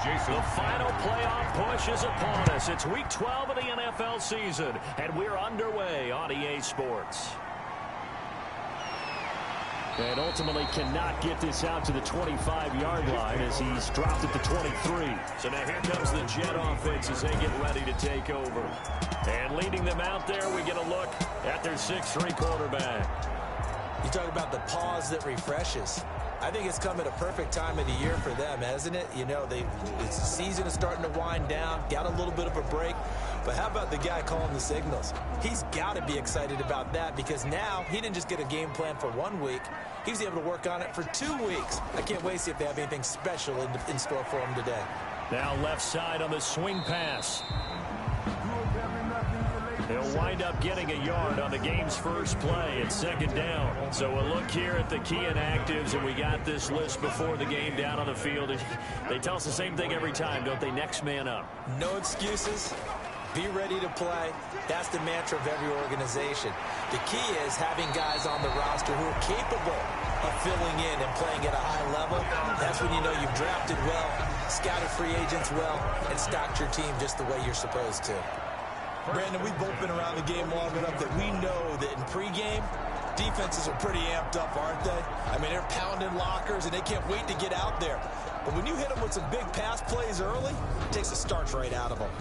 The final playoff push is upon us. It's Week 12 of the NFL season, and we're underway on EA Sports. And ultimately cannot get this out to the 25-yard line as he's dropped at the 23. So now here comes the Jet offense as they get ready to take over. And leading them out there, we get a look at their 6'3 quarterback. You talk about the pause that refreshes. I think it's come at a perfect time of the year for them, hasn't it? You know, the season is starting to wind down, got a little bit of a break. But how about the guy calling the signals? He's got to be excited about that because now he didn't just get a game plan for 1 week. He was able to work on it for 2 weeks. I can't wait to see if they have anything special in store for him today. Now left side on the swing pass. He'll wind up getting a yard on the game's first play at second down. So we'll look here at the key inactives, and we got this list before the game down on the field. They tell us the same thing every time, don't they? Next man up. No excuses. Be ready to play. That's the mantra of every organization. The key is having guys on the roster who are capable of filling in and playing at a high level. That's when you know you've drafted well, scouted free agents well, and stocked your team just the way you're supposed to. Brandon, we've both been around the game long enough that we know that in pregame, defenses are pretty amped up, aren't they? I mean, they're pounding lockers, and they can't wait to get out there. But when you hit them with some big pass plays early, it takes the starch right out of them.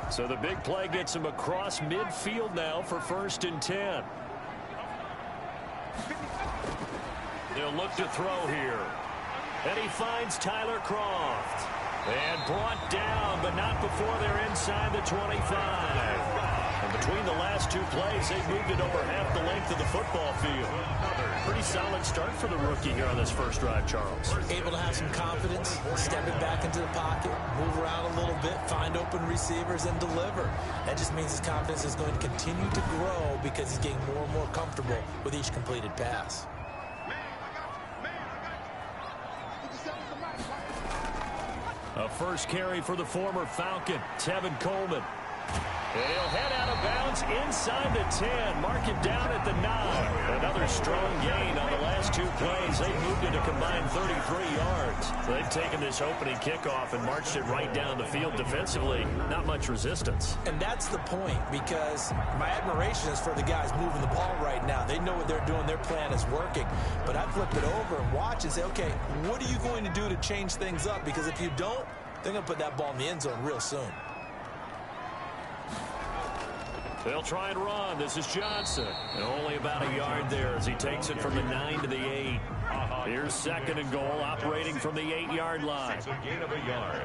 So the big play gets him across midfield now for 1st and 10. They'll look to throw here. And he finds Tyler Croft. And brought down, but not before they're inside the 25. And between the last 2 plays, they've moved it over half the length of the football field. Pretty solid start for the rookie here on this first drive, Charles. Able to have some confidence, stepping back into the pocket, move around a little bit, find open receivers, and deliver. That just means his confidence is going to continue to grow because he's getting more and more comfortable with each completed pass. A first carry for the former Falcon, Tevin Coleman. And he'll head out of bounds inside the 10. Mark it down at the 9. Another strong gain on the last 2 plays. They've moved it a combined 33 yards. They've taken this opening kickoff and marched it right down the field defensively. Not much resistance. And that's the point, because my admiration is for the guys moving the ball right now. They know what they're doing. Their plan is working. But I flip it over and watch and say, okay, what are you going to do to change things up? Because if you don't, they're going to put that ball in the end zone real soon. They'll try and run. This is Johnson. And only about a yard there as he takes it from the 9 to the 8. Here's 2nd and goal, operating from the 8-yard line. A gain of a yard.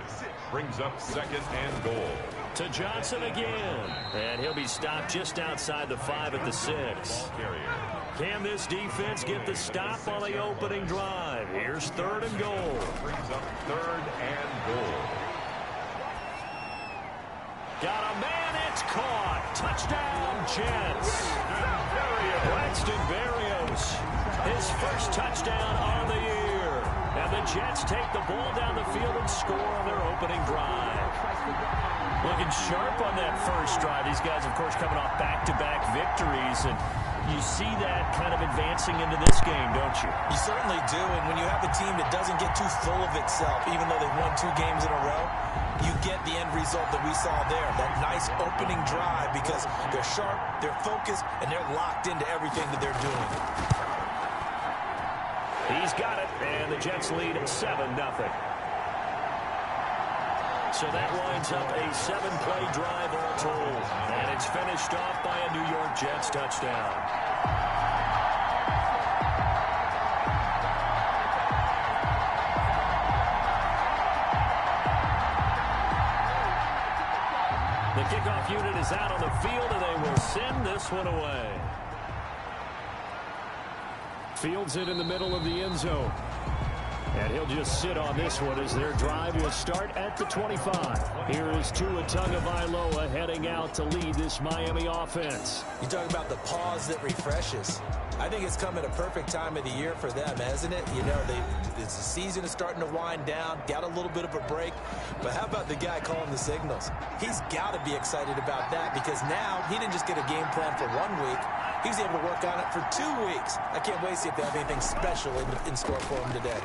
Brings up 2nd and goal. To Johnson again. And he'll be stopped just outside the 5 at the 6. Can this defense get the stop on the opening drive? Here's 3rd and goal. Brings up 3rd and goal. Got a man, it's caught. Touchdown, Jets. Braxton Berrios, his first touchdown on the year. And the Jets take the ball down the field and score on their opening drive. Looking sharp on that first drive. These guys, of course, coming off back-to-back victories, and you see that kind of advancing into this game, don't you? You certainly do, and when you have a team that doesn't get too full of itself, even though they've won 2 games in a row, you get the end result that we saw there, that nice opening drive, because they're sharp, they're focused, and they're locked into everything that they're doing. He's got it, and the Jets lead at 7-0. So that winds up a 7-play drive all told, and it's finished off by a New York Jets touchdown. The kickoff unit is out on the field, and they will send this one away. Fields it in the middle of the end zone. And he'll just sit on this one as their drive will start at the 25. Here is Tua Tagovailoa heading out to lead this Miami offense. You talk about the pause that refreshes. I think it's come at a perfect time of the year for them, hasn't it? You know, the season is starting to wind down, got a little bit of a break. But how about the guy calling the signals? He's got to be excited about that because now he didn't just get a game plan for 1 week. He's able to work on it for 2 weeks. I can't wait to see if they have anything special in store for him today.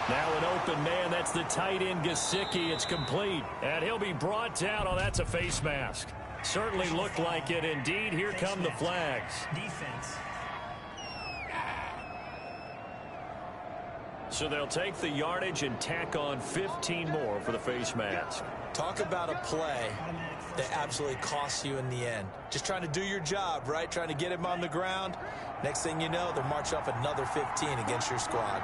Now an open man, that's the tight end Gesicki. It's complete. And he'll be brought down. Oh, that's a face mask. Certainly looked like it. Indeed, here come the flags. Defense. So they'll take the yardage and tack on 15 more for the face mask. Talk about a play that absolutely costs you in the end. Just trying to do your job, right? Trying to get him on the ground. Next thing you know, they'll march off another 15 against your squad.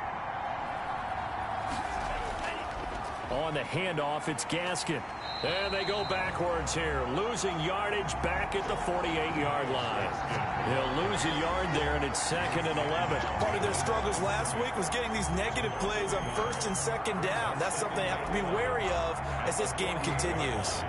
On the handoff, it's Gaskin. And they go backwards here, losing yardage back at the 48-yard line. He'll lose a yard there, and it's 2nd and 11. Part of their struggles last week was getting these negative plays on 1st and 2nd down. That's something they have to be wary of as this game continues.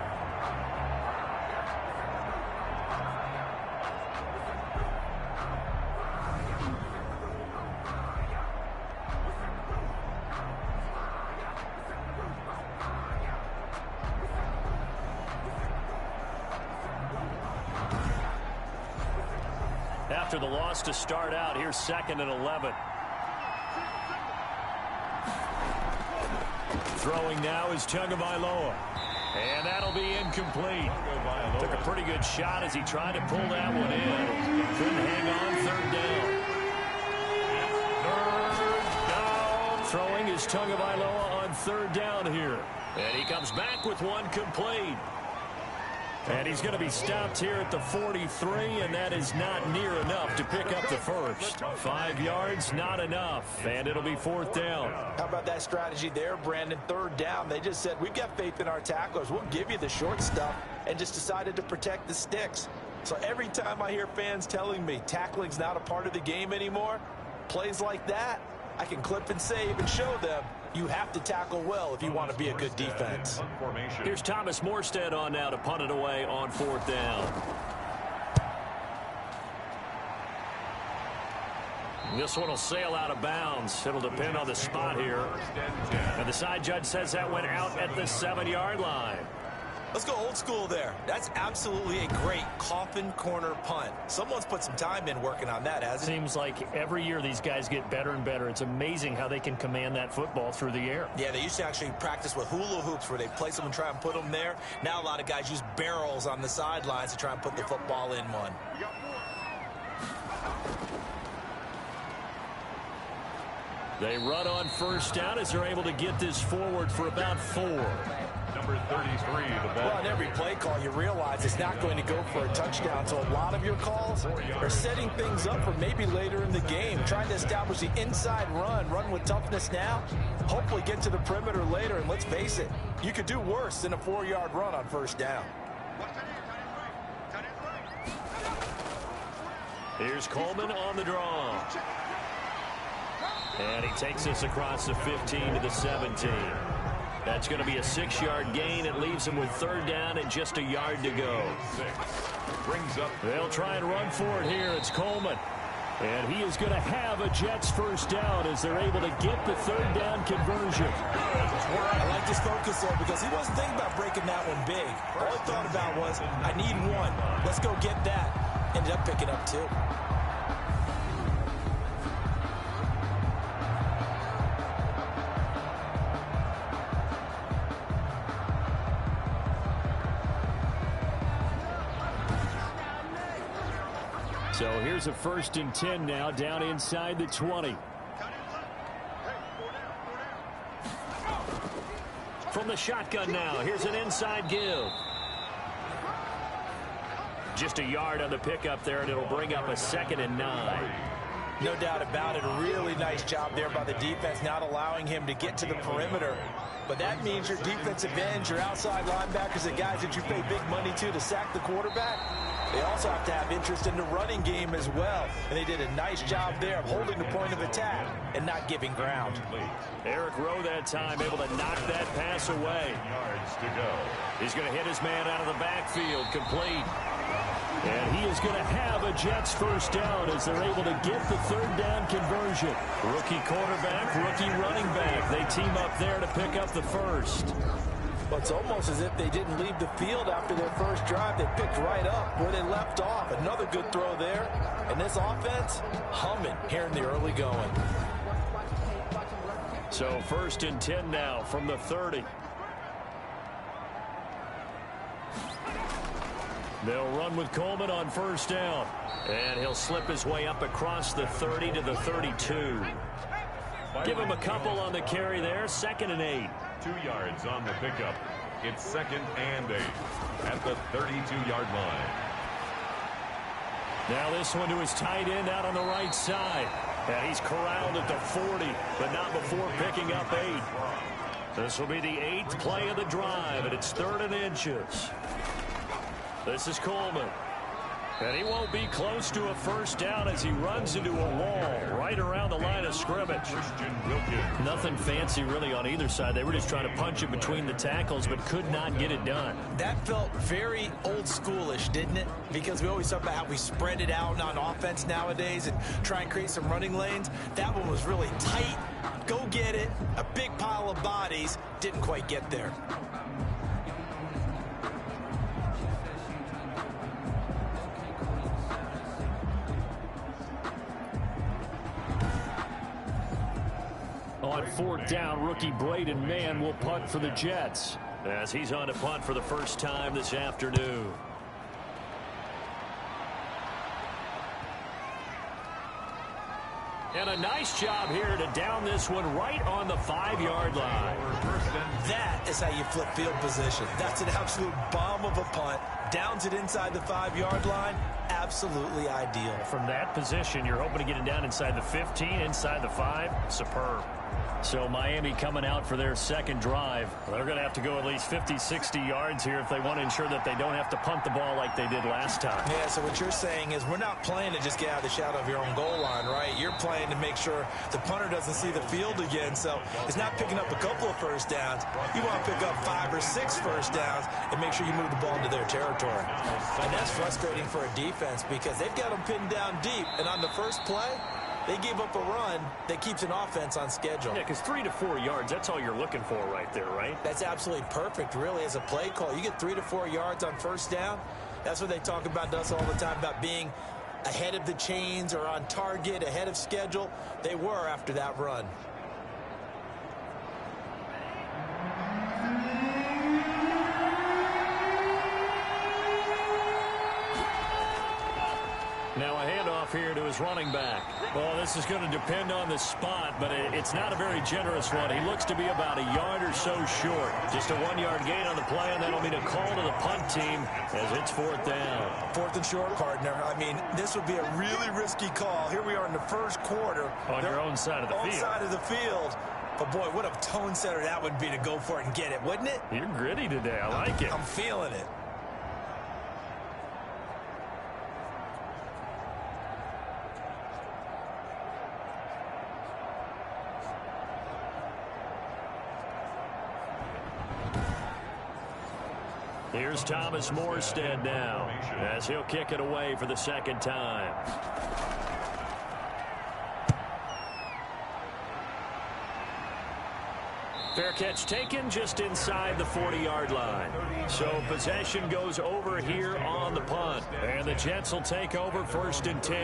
After the loss to start out, here's 2nd and 11. Throwing now is Tagovailoa. And that'll be incomplete. Took a pretty good shot as he tried to pull that one in. Couldn't hang on 3rd down. 3rd down. Throwing is Tagovailoa on 3rd down here. And he comes back with one complete. And he's going to be stopped here at the 43, and that is not near enough to pick up the first. 5 yards, not enough, and it'll be 4th down. How about that strategy there, Brandon? 3rd down. They just said, we've got faith in our tacklers. We'll give you the short stuff, and just decided to protect the sticks. So every time I hear fans telling me tackling's not a part of the game anymore, plays like that, I can clip and save and show them you have to tackle well if you want to be a good defense. Here's Thomas Morstead on now to punt it away on 4th down. This one will sail out of bounds. It'll depend on the spot here. And the side judge says that went out at the 7-yard line. Let's go old school there. That's absolutely a great coffin corner punt. Someone's put some time in working on that, hasn't it? Seems like every year these guys get better and better. It's amazing how they can command that football through the air. Yeah, they used to actually practice with hula hoops where they place them and try and put them there. Now a lot of guys use barrels on the sidelines to try and put the football in one. They run on 1st down as they're able to get this forward for about 4. Number 33, the ball. Well, on every play call, you realize it's not going to go for a touchdown. So a lot of your calls are setting things up for maybe later in the game, trying to establish the inside run with toughness now, hopefully get to the perimeter later. And let's face it, you could do worse than a 4-yard run on 1st down. Here's Coleman on the draw. And he takes us across the 15 to the 17. That's going to be a 6-yard gain. It leaves him with 3rd down and just a yard to go. Brings up. They'll try and run for it here. It's Coleman. And he is going to have a Jets 1st down as they're able to get the 3rd down conversion. I like this focus though because he wasn't thinking about breaking that one big. All he thought about was, I need one. Let's go get that. Ended up picking up 2. So here's a 1st and 10 now, down inside the 20. From the shotgun now, here's an inside give. Just a yard on the pickup there, and it'll bring up a 2nd and 9. No doubt about it. A really nice job there by the defense, not allowing him to get to the perimeter. But that means your defensive ends, your outside linebackers, the guys that you pay big money to sack the quarterback, They also have to have interest in the running game as well. And they did a nice job there of holding the point of attack and not giving ground. Eric Rowe that time able to knock that pass away. Yards to go. He's going to hit his man out of the backfield, complete. And he is going to have a Jets first down as they're able to get the third down conversion. Rookie quarterback, rookie running back. They team up there to pick up the first. Well, it's almost as if they didn't leave the field after their first drive. They picked right up where they left off. Another good throw there. And this offense, humming here in the early going. So 1st and 10 now from the 30. They'll run with Coleman on first down. And he'll slip his way up across the 30 to the 32. Give him a couple on the carry there. 2nd and 8. 2 yards on the pickup. It's 2nd and 8 at the 32-yard line. Now this one to his tight end out on the right side. And he's corralled at the 40, but not before picking up 8. This will be the 8th play of the drive, and it's 3rd and inches. This is Coleman. And he won't be close to a first down as he runs into a wall right around the line of scrimmage. Nothing fancy really on either side. They were just trying to punch it between the tackles, but could not get it done. That felt very old schoolish, didn't it? Because we always talk about how we spread it out on offense nowadays and try and create some running lanes. That one was really tight. Go get it. A big pile of bodies. Didn't quite get there. On 4th down, rookie Braden Mann will punt for the Jets as he's on to punt for the first time this afternoon. And a nice job here to down this one right on the 5-yard line. That is how you flip field position. That's an absolute bomb of a punt. Downs it inside the 5-yard line. Absolutely ideal. From that position, you're hoping to get it down inside the 15, inside the 5. Superb. So Miami coming out for their second drive. They're going to have to go at least 50, 60 yards here if they want to ensure that they don't have to punt the ball like they did last time. Yeah, so what you're saying is we're not playing to just get out of the shadow of your own goal line, right? You're playing to make sure the punter doesn't see the field again. So it's not picking up a couple of first downs. You want to pick up 5 or 6 first downs and make sure you move the ball into their territory. And that's frustrating for a defense because they've got them pinned down deep. And on the first play, they gave up a run that keeps an offense on schedule. Yeah, because 3 to 4 yards, that's all you're looking for right there, right? That's absolutely perfect, really, as a play call. You get 3 to 4 yards on first down. That's what they talk about to us all the time, about being ahead of the chains or on target, ahead of schedule. They were after that run. Now a handoff here to his running back. Well, this is going to depend on the spot, but it's not a very generous one. He looks to be about a yard or so short. Just a 1-yard gain on the play, and that'll mean a call to the punt team as it's 4th down. 4th and short, partner. I mean, this would be a really risky call. Here we are in the first quarter. On your own side of the field. On side of the field. But, boy, what a tone setter that would be to go for it and get it, wouldn't it? You're gritty today. I like it. I'm feeling it. Here's Thomas Morstead now as he'll kick it away for the second time. Fair catch taken just inside the 40-yard line. So possession goes over here on the punt. And the Jets will take over 1st and 10.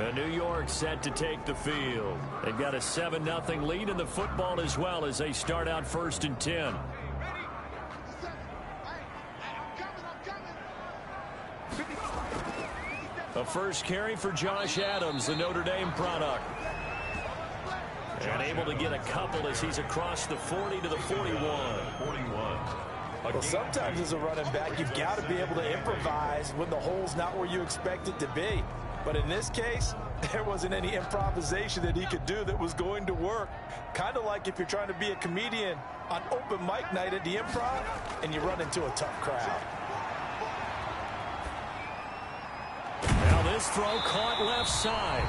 And New York set to take the field. They've got a 7-0 lead in the football as well as they start out 1st and 10. A first carry for Josh Adams, the Notre Dame product. And able to get a couple as he's across the 40 to the 41. Well, sometimes as a running back, you've got to be able to improvise when the hole's not where you expect it to be. But in this case, there wasn't any improvisation that he could do that was going to work. Kind of like if you're trying to be a comedian on open mic night at the Improv and you run into a tough crowd. This throw caught left side.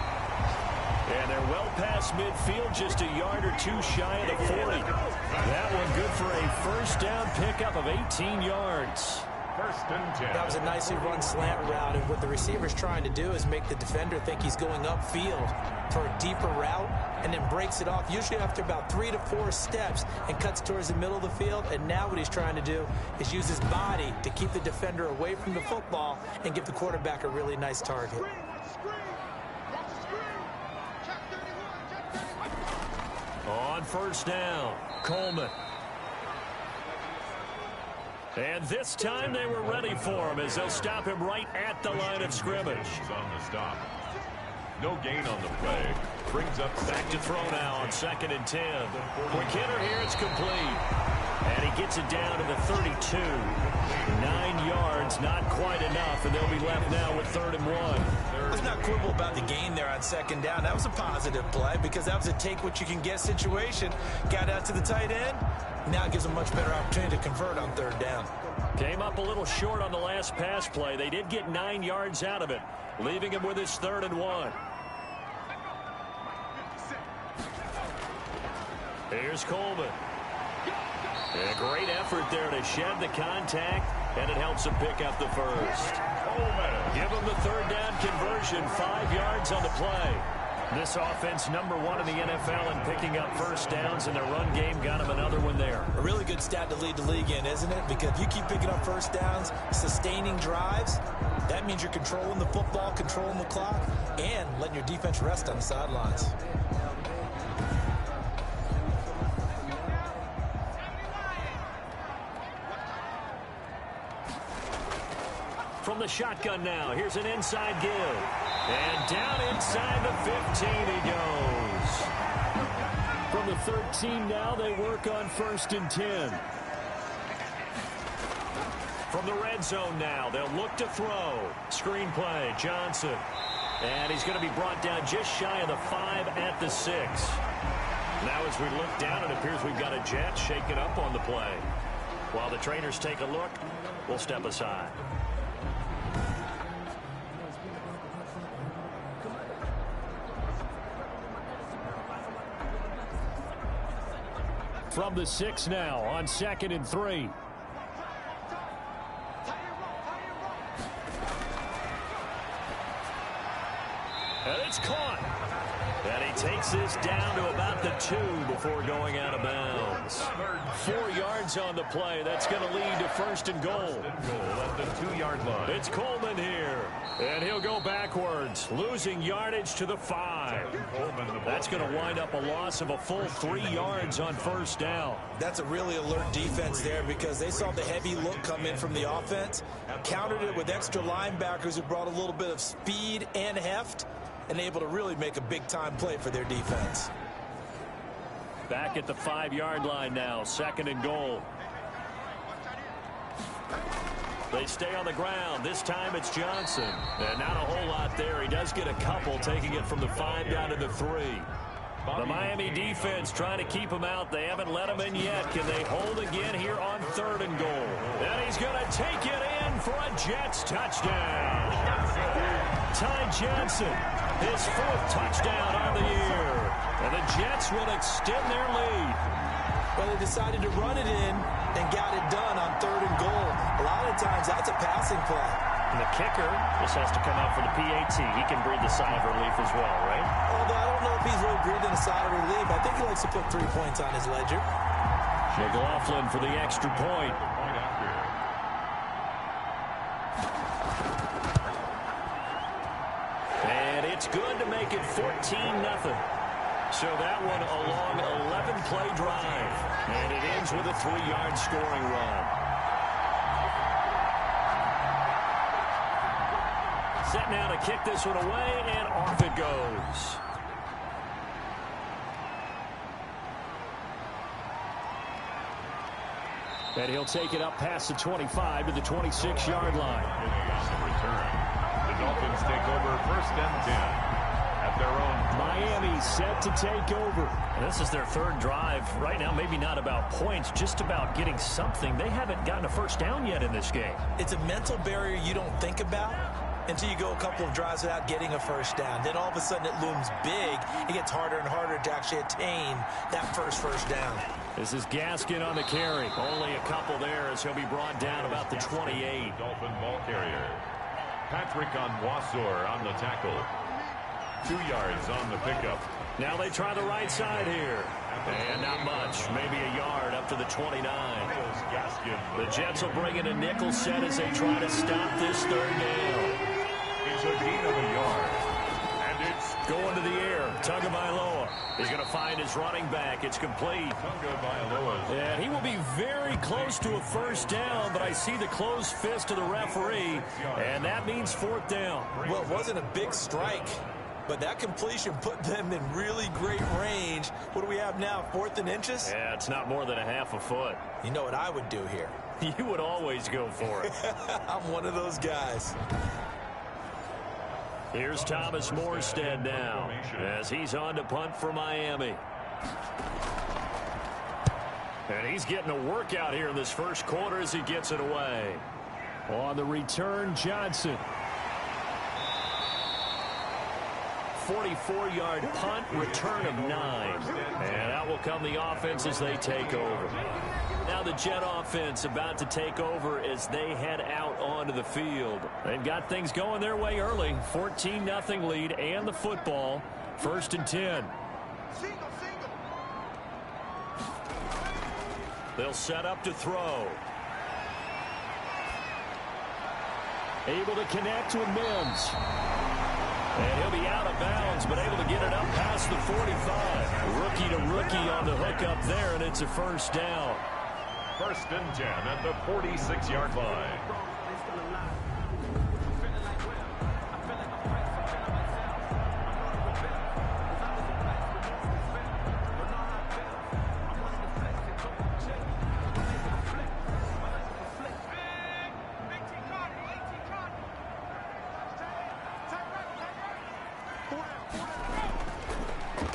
And they're well past midfield, just a yard or two shy of the 40. That one good for a first down pickup of 18 yards. First and 10. That was a nicely run slant route, and what the receiver's trying to do is make the defender think he's going upfield for a deeper route, and then breaks it off, usually after about 3 to 4 steps, and cuts towards the middle of the field. And now what he's trying to do is use his body to keep the defender away from the football and give the quarterback a really nice target. On first down, Coleman. And this time they were ready for him as they'll stop him right at the line of scrimmage. On the stop. No gain on the play. Brings up back to throw now on 2nd and 10. Quick hitter here, it's complete. And he gets it down to the 32. 9 yards, not quite enough, and they'll be left now with 3rd and 1. Let's not quibble about the gain there on 2nd down. That was a positive play because that was a take-what-you-can-get situation. Got out to the tight end. Now it gives them much better opportunity to convert on 3rd down. Came up a little short on the last pass play. They did get 9 yards out of it, leaving him with his 3rd and 1. Here's Coleman. A great effort there to shed the contact, and it helps him pick up the first. Give him the 3rd down conversion, 5 yards on the play. This offense #1 in the NFL in picking up first downs, and their run game got him another one there. A really good stat to lead the league in, isn't it? Because if you keep picking up first downs, sustaining drives, that means you're controlling the football, controlling the clock, and letting your defense rest on the sidelines. From the shotgun now, here's an inside give. And down inside the 15 he goes. From the 13 now, they work on 1st and 10. From the red zone now, they'll look to throw. Screen play, Johnson. And he's going to be brought down just shy of the 5 at the 6. Now as we look down, it appears we've got a Jet shaken up on the play. While the trainers take a look, we'll step aside. From the 6 now on 2nd and 3. And it's caught. And he takes this down to about the 2 before going out of bounds. 4 yards on the play. That's going to lead to 1st and goal. At the 2-yard line. It's Coleman here. And he'll go backwards, losing yardage to the 5. That's going to wind up a loss of a full 3 yards on 1st down. That's a really alert defense there because they saw the heavy look come in from the offense, countered it with extra linebackers who brought a little bit of speed and heft, and able to really make a big-time play for their defense. Back at the 5-yard line now, 2nd and goal. They stay on the ground. This time it's Johnson. And not a whole lot there. He does get a couple, taking it from the 5 down to the 3. The Miami defense trying to keep him out. They haven't let him in yet. Can they hold again here on 3rd and goal? And he's going to take it in for a Jets touchdown. Ty Johnson, his 4th touchdown on the year. And the Jets will extend their lead. Well, they decided to run it in and got it done on 3rd and goal. A lot of times that's a passing play. And the kicker just has to come out for the PAT. He can breathe the sigh of relief as well, right? Although I don't know if he's really breathing a sigh of relief. I think he likes to put 3 points on his ledger. McLaughlin for the extra point. And it's good to make it 14-0. So that one a long 11-play drive. And it ends with a 3-yard scoring run. Set now to kick this one away, and off it goes. And he'll take it up past the 25 to the 26-yard line. Return. The Dolphins take over 1st and 10. At their own. Miami set to take over. And this is their 3rd drive. Right now, maybe not about points, just about getting something. They haven't gotten a 1st down yet in this game. It's a mental barrier you don't think about, until you go a couple of drives without getting a first down. Then all of a sudden it looms big. It gets harder and harder to actually attain that first down. This is Gaskin on the carry. Only a couple there as he'll be brought down about the 28. Dolphin ball carrier. Patrick Onwuasor on the tackle. 2 yards on the pickup. Now they try the right side here. And not much. Maybe a yard up to the 29. The Jets will bring in a nickel set as they try to stop this third down. It's a gain of a yard. And it's going to the air. Tagovailoa is going to find his running back. It's complete. Tagovailoa. And he will be very close to a first down, but I see the closed fist of the referee, and that means 4th down. Well, it wasn't a big strike, but that completion put them in really great range. What do we have now, 4th and inches? Yeah, it's not more than a half a foot. You know what I would do here? You would always go for it. I'm one of those guys. Here's Thomas Morstead now as he's on to punt for Miami. And he's getting a workout here in this first quarter as he gets it away. On the return, Johnson. 44-yard punt, return of 9. And out will come the offense as they take over. Now the Jet offense about to take over as they head out onto the field. They've got things going their way early. 14-0 lead and the football. 1st and 10. They'll set up to throw. Able to connect with Mims. And he'll be out of bounds, but able to get it up past the 45. Rookie to rookie on the hook up there, and it's a first down. 1st and 10 at the 46-yard line.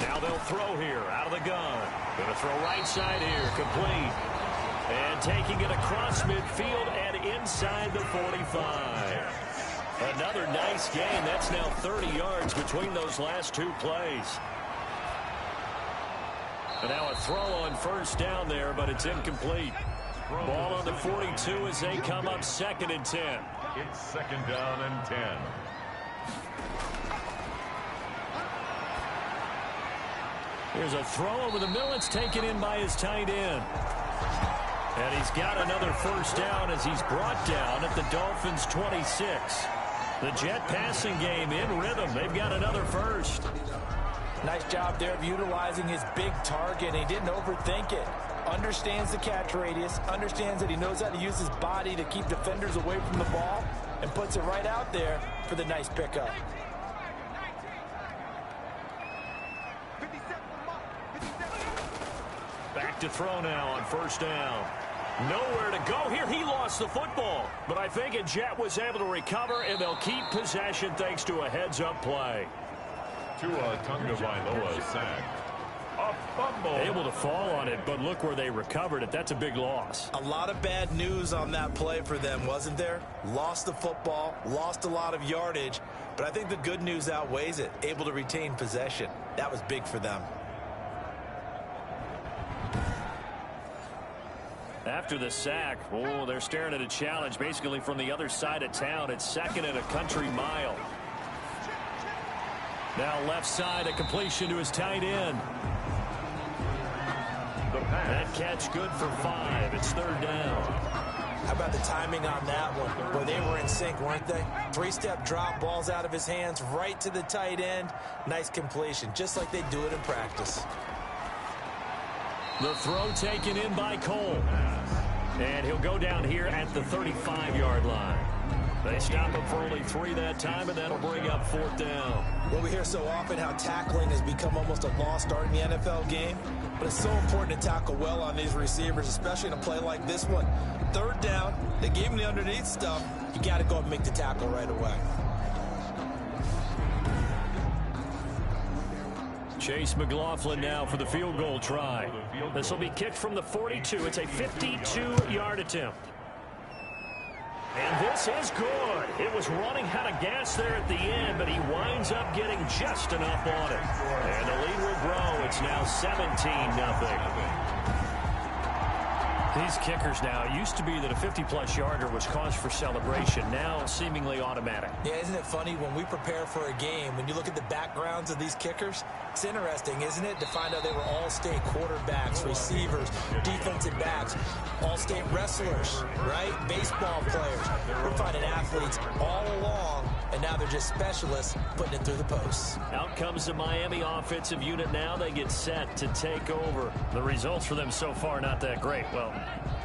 Now they'll throw here out of the gun. Going to throw right side here, complete. And taking it across midfield and inside the 45. Another nice game. That's now 30 yards between those last 2 plays. And now a throw on first down there, but it's incomplete. Ball on the 42 as they come up 2nd and 10. It's 2nd down and 10. Here's a throw over the middle. It's taken in by his tight end. And he's got another first down as he's brought down at the Dolphins' 26. The Jet passing game in rhythm. They've got another first. Nice job there of utilizing his big target. He didn't overthink it. Understands the catch radius. Understands that he knows how to use his body to keep defenders away from the ball. And puts it right out there for the nice pickup. Back to throw now on first down. Nowhere to go here. He lost the football. But I think a Jet was able to recover, and they'll keep possession thanks to a heads-up play. Tua Tagovailoa sack. A fumble. Able to fall on it, but look where they recovered it. That's a big loss. A lot of bad news on that play for them, wasn't there? Lost the football, lost a lot of yardage, but I think the good news outweighs it. Able to retain possession. That was big for them. After the sack, oh, they're staring at a challenge basically from the other side of town. It's 2nd and a country mile. Now left side, a completion to his tight end. That catch good for 5. It's 3rd down. How about the timing on that one? Boy, they were in sync, weren't they? 3-step drop, balls out of his hands, right to the tight end. Nice completion, just like they do it in practice. The throw taken in by Cole. And he'll go down here at the 35-yard line. They stop him for only 3 that time, and that'll bring up 4th down. Well, we hear so often how tackling has become almost a lost art in the NFL game, but it's so important to tackle well on these receivers, especially in a play like this one. 3rd down, they gave him the underneath stuff. You got to go and make the tackle right away. Chase McLaughlin now for the field goal try. This will be kicked from the 42. It's a 52-yard attempt. And this is good. It was running out of gas there at the end, but he winds up getting just enough on it. And the lead will grow. It's now 17-0. These kickers now, it used to be that a 50-plus yarder was cause for celebration. Now, seemingly automatic. Yeah, isn't it funny when we prepare for a game, when you look at the backgrounds of these kickers, it's interesting, isn't it, to find out they were all-state quarterbacks, receivers, defensive backs, all-state wrestlers, right? Baseball players. We're finding athletes all along, and now they're just specialists putting it through the posts. Out comes the Miami offensive unit now. They get set to take over. The results for them so far not that great. Well,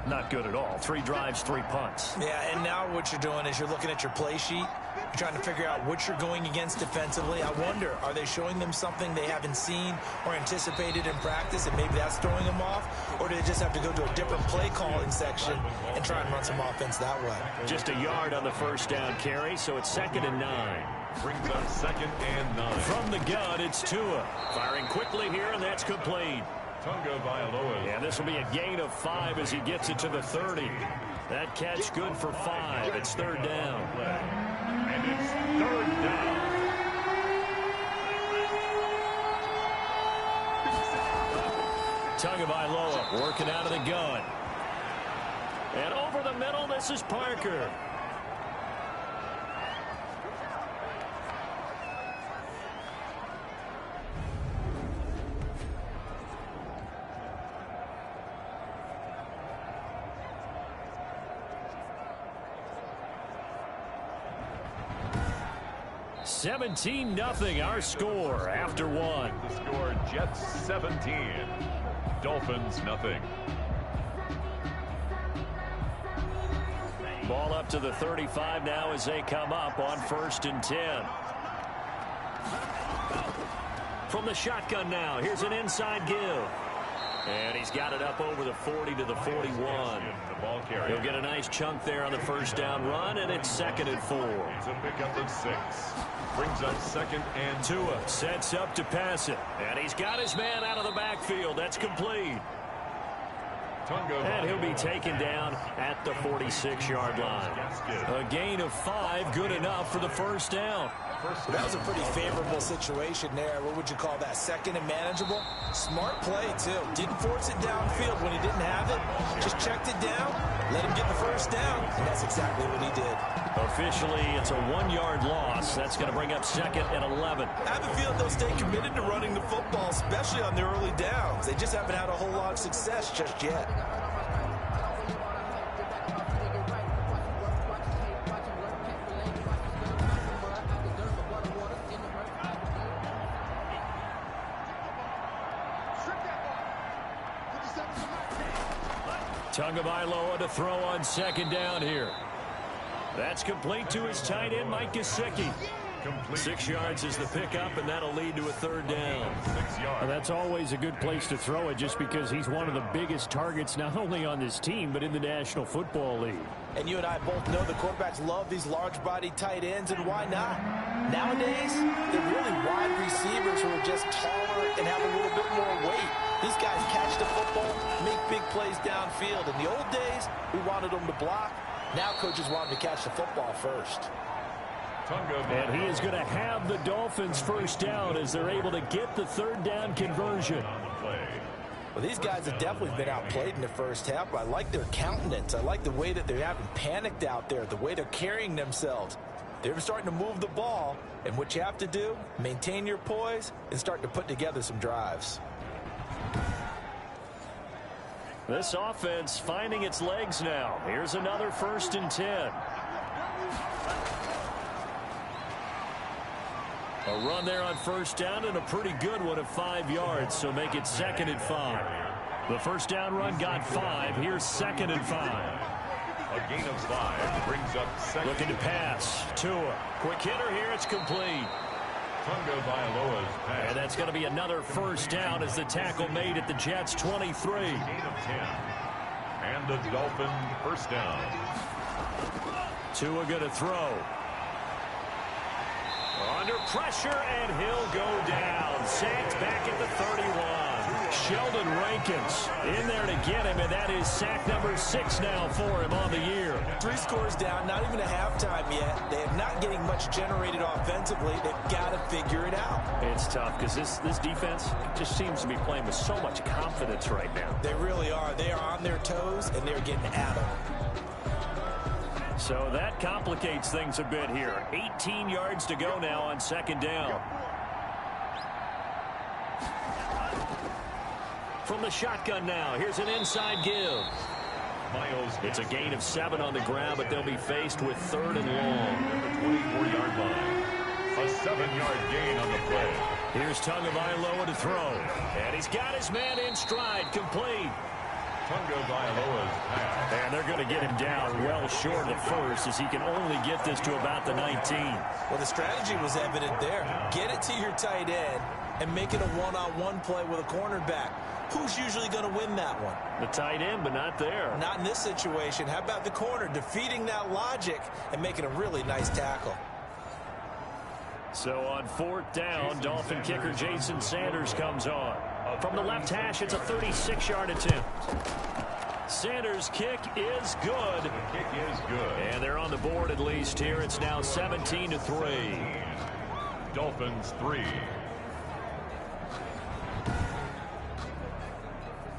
not good at all. 3 drives, 3 punts. Yeah, and now what you're doing is you're looking at your play sheet. You're trying to figure out what you're going against defensively. I wonder, are they showing them something they haven't seen or anticipated in practice, and maybe that's throwing them off? Or do they just have to go to a different play calling section and try and run some offense that way? Just a yard on the first down carry, so it's 2nd and 9. Brings up 2nd and 9. From the gun, it's Tua. Firing quickly here, and that's complete. Yeah, this will be a gain of 5 as he gets it to the 30. That catch good for 5. It's 3rd down. And it's 3rd down. Tagovailoa working out of the gun. And over the middle, this is Parker. $17-0 our score after 1. The score, Jets 17, Dolphins nothing. Ball up to the 35 now as they come up on 1st and 10. From the shotgun now, here's an inside give. And he's got it up over the 40 to the 41. He'll get a nice chunk there on the first down run, and it's 2nd and 4. It's a pickup of 6. Brings up 2nd and Tua sets up to pass it. And he's got his man out of the backfield. That's complete. And he'll be taken down at the 46-yard line. A gain of 5, good enough for the first down. That was a pretty favorable situation there. What would you call that? 2nd and manageable? Smart play, too. Didn't force it downfield when he didn't have it. Just checked it down, let him get the first down, and that's exactly what he did. Officially, it's a 1-yard loss. That's going to bring up 2nd and 11. I have a feeling they'll stay committed to running the football, especially on their early downs. They just haven't had a whole lot of success just yet. Tagovailoa to throw on 2nd down here. That's complete to his tight end, Mike Gesicki. 6 yards is the pickup, and that'll lead to a 3rd down. 6 yards. That's always a good place to throw it just because he's one of the biggest targets not only on this team but in the National Football League. And you and I both know the quarterbacks love these large-bodied tight ends, and why not? Nowadays, they're really wide receivers who are just taller and have a little bit more weight. These guys catch the football, make big plays downfield. In the old days, we wanted them to block. Now coaches want them to catch the football first. And he is going to have the Dolphins first down as they're able to get the 3rd down conversion. Well, these guys have definitely been outplayed in the first half, but I like their countenance. I like the way that they haven't panicked out there, the way they're carrying themselves. They're starting to move the ball, and what you have to do, maintain your poise and start to put together some drives. This offense finding its legs now. Here's another 1st and 10. A run there on 1st down and a pretty good one of 5 yards, so make it 2nd and 5. The first down run got 5. Here's 2nd and 5. A gain of 5 brings up 2nd. Looking to pass. Tua. Quick hitter here. It's complete. Tagovailoa's pass. And that's going to be another first down as the tackle made at the Jets' 23. Gain of 10. And the Dolphin first down. Tua going to throw. Under pressure, and he'll go down. Sacked back at the 31. Sheldon Rankins in there to get him, and that is sack number 6 now for him on the year. 3 scores down, not even a halftime yet. They are not getting much generated offensively. They've got to figure it out. It's tough because this defense just seems to be playing with so much confidence right now. They really are. They are on their toes, and they're getting at them. So that complicates things a bit here. 18 yards to go now on 2nd down. From the shotgun now, here's an inside give. It's a gain of 7 on the ground, but they'll be faced with 3rd and long. At the 24-yard line. A 7-yard gain on the play. Here's Tagovailoa to throw. And he's got his man in stride, complete. Tagovailoa's pass. And they're going to get him down well short of the first, as he can only get this to about the 19. Well, the strategy was evident there. Get it to your tight end and make it a one-on-one play with a cornerback. Who's usually going to win that one? The tight end, but not there. Not in this situation. How about the corner defeating that logic and making a really nice tackle? So on 4th down, Dolphin kicker Jason Sanders comes on. From the left hash, it's a 36-yard attempt. Sanders' kick is good. The kick is good. And they're on the board at least here. It's now 17-3. Dolphins 3.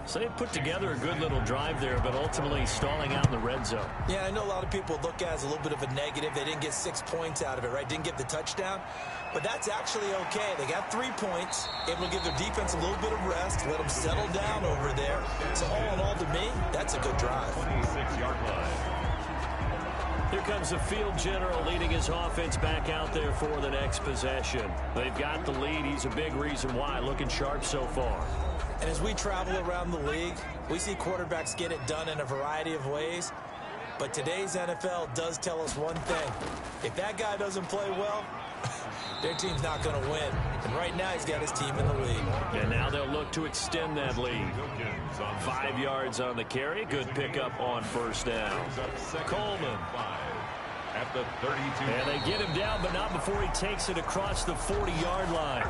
So they put together a good little drive there, but ultimately stalling out in the red zone. Yeah, I know a lot of people look at it as a little bit of a negative. They didn't get 6 points out of it, right? Didn't get the touchdown. But that's actually okay. They got 3 points, able to give their defense a little bit of rest, let them settle down over there. So all in all, to me, that's a good drive. 26-yard line. Here comes the field general leading his offense back out there for the next possession. They've got the lead. He's a big reason why. Looking sharp so far. And as we travel around the league, we see quarterbacks get it done in a variety of ways. But today's NFL does tell us one thing. If that guy doesn't play well, their team's not going to win. And right now, he's got his team in the lead. And now they'll look to extend that lead. 5 yards on the carry. Good pickup on 1st down. Coleman. At the 32. And they get him down, but not before he takes it across the 40-yard line.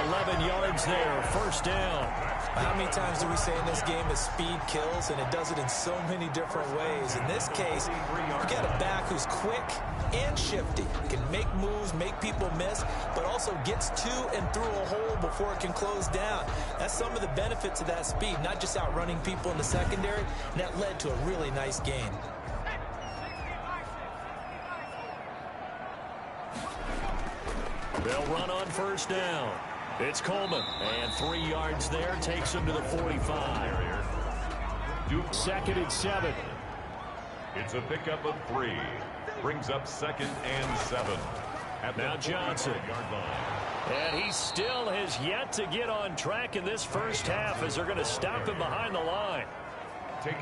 11 yards there, 1st down. How many times do we say in this game that speed kills, and it does it in so many different ways? In this case, you got a back who's quick and shifty, can make moves, make people miss, but also gets to and through a hole before it can close down. That's some of the benefits of that speed, not just outrunning people in the secondary, and that led to a really nice gain. They'll run on 1st down. It's Coleman, and 3 yards there takes him to the 45. 2nd and 7. It's a pickup of 3. Brings up 2nd and 7. Now Johnson. And he still has yet to get on track in this first half as they're going to stop him behind the line.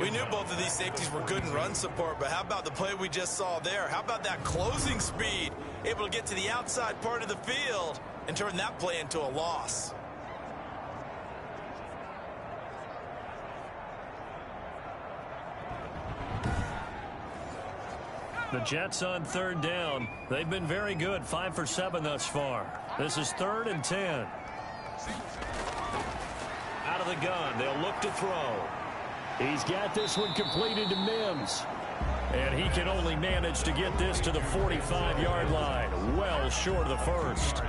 We knew both of these safeties were good in run support, but how about the play we just saw there? How about that closing speed? Able to get to the outside part of the field and turn that play into a loss. The Jets on 3rd down. They've been very good, 5 for 7 thus far. This is 3rd and 10. Out of the gun, they'll look to throw. He's got this one completed to Mims. And he can only manage to get this to the 45-yard line, well short of the first.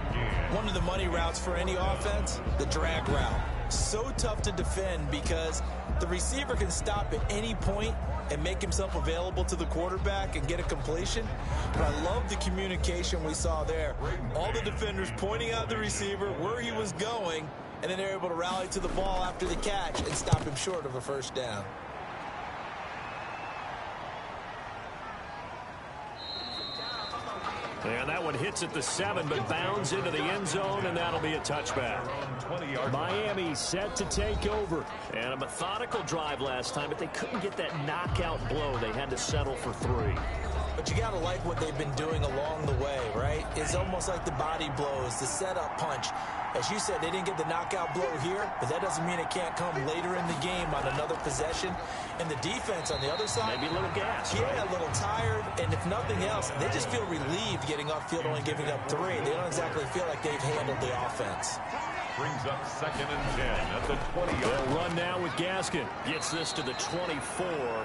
One of the money routes for any offense, the drag route. So tough to defend because the receiver can stop at any point and make himself available to the quarterback and get a completion. But I love the communication we saw there. All the defenders pointing out the receiver, where he was going, and then they're able to rally to the ball after the catch and stop him short of a 1st down. And that one hits at the 7, but bounds into the end zone, and that'll be a touchback. Miami set to take over. And a methodical drive last time, but they couldn't get that knockout blow. They had to settle for 3. But you got to like what they've been doing along the way, right? It's almost like the body blows, the setup punch. As you said, they didn't get the knockout blow here, but that doesn't mean it can't come later in the game on another possession. And the defense on the other side, maybe a little gas, yeah, right? A little tired. And if nothing else, they just feel relieved getting off field, only giving up 3. They don't exactly feel like they've handled the offense. Brings up 2nd and 10 at the 20. They'll run now with Gaskin. Gets this to the 24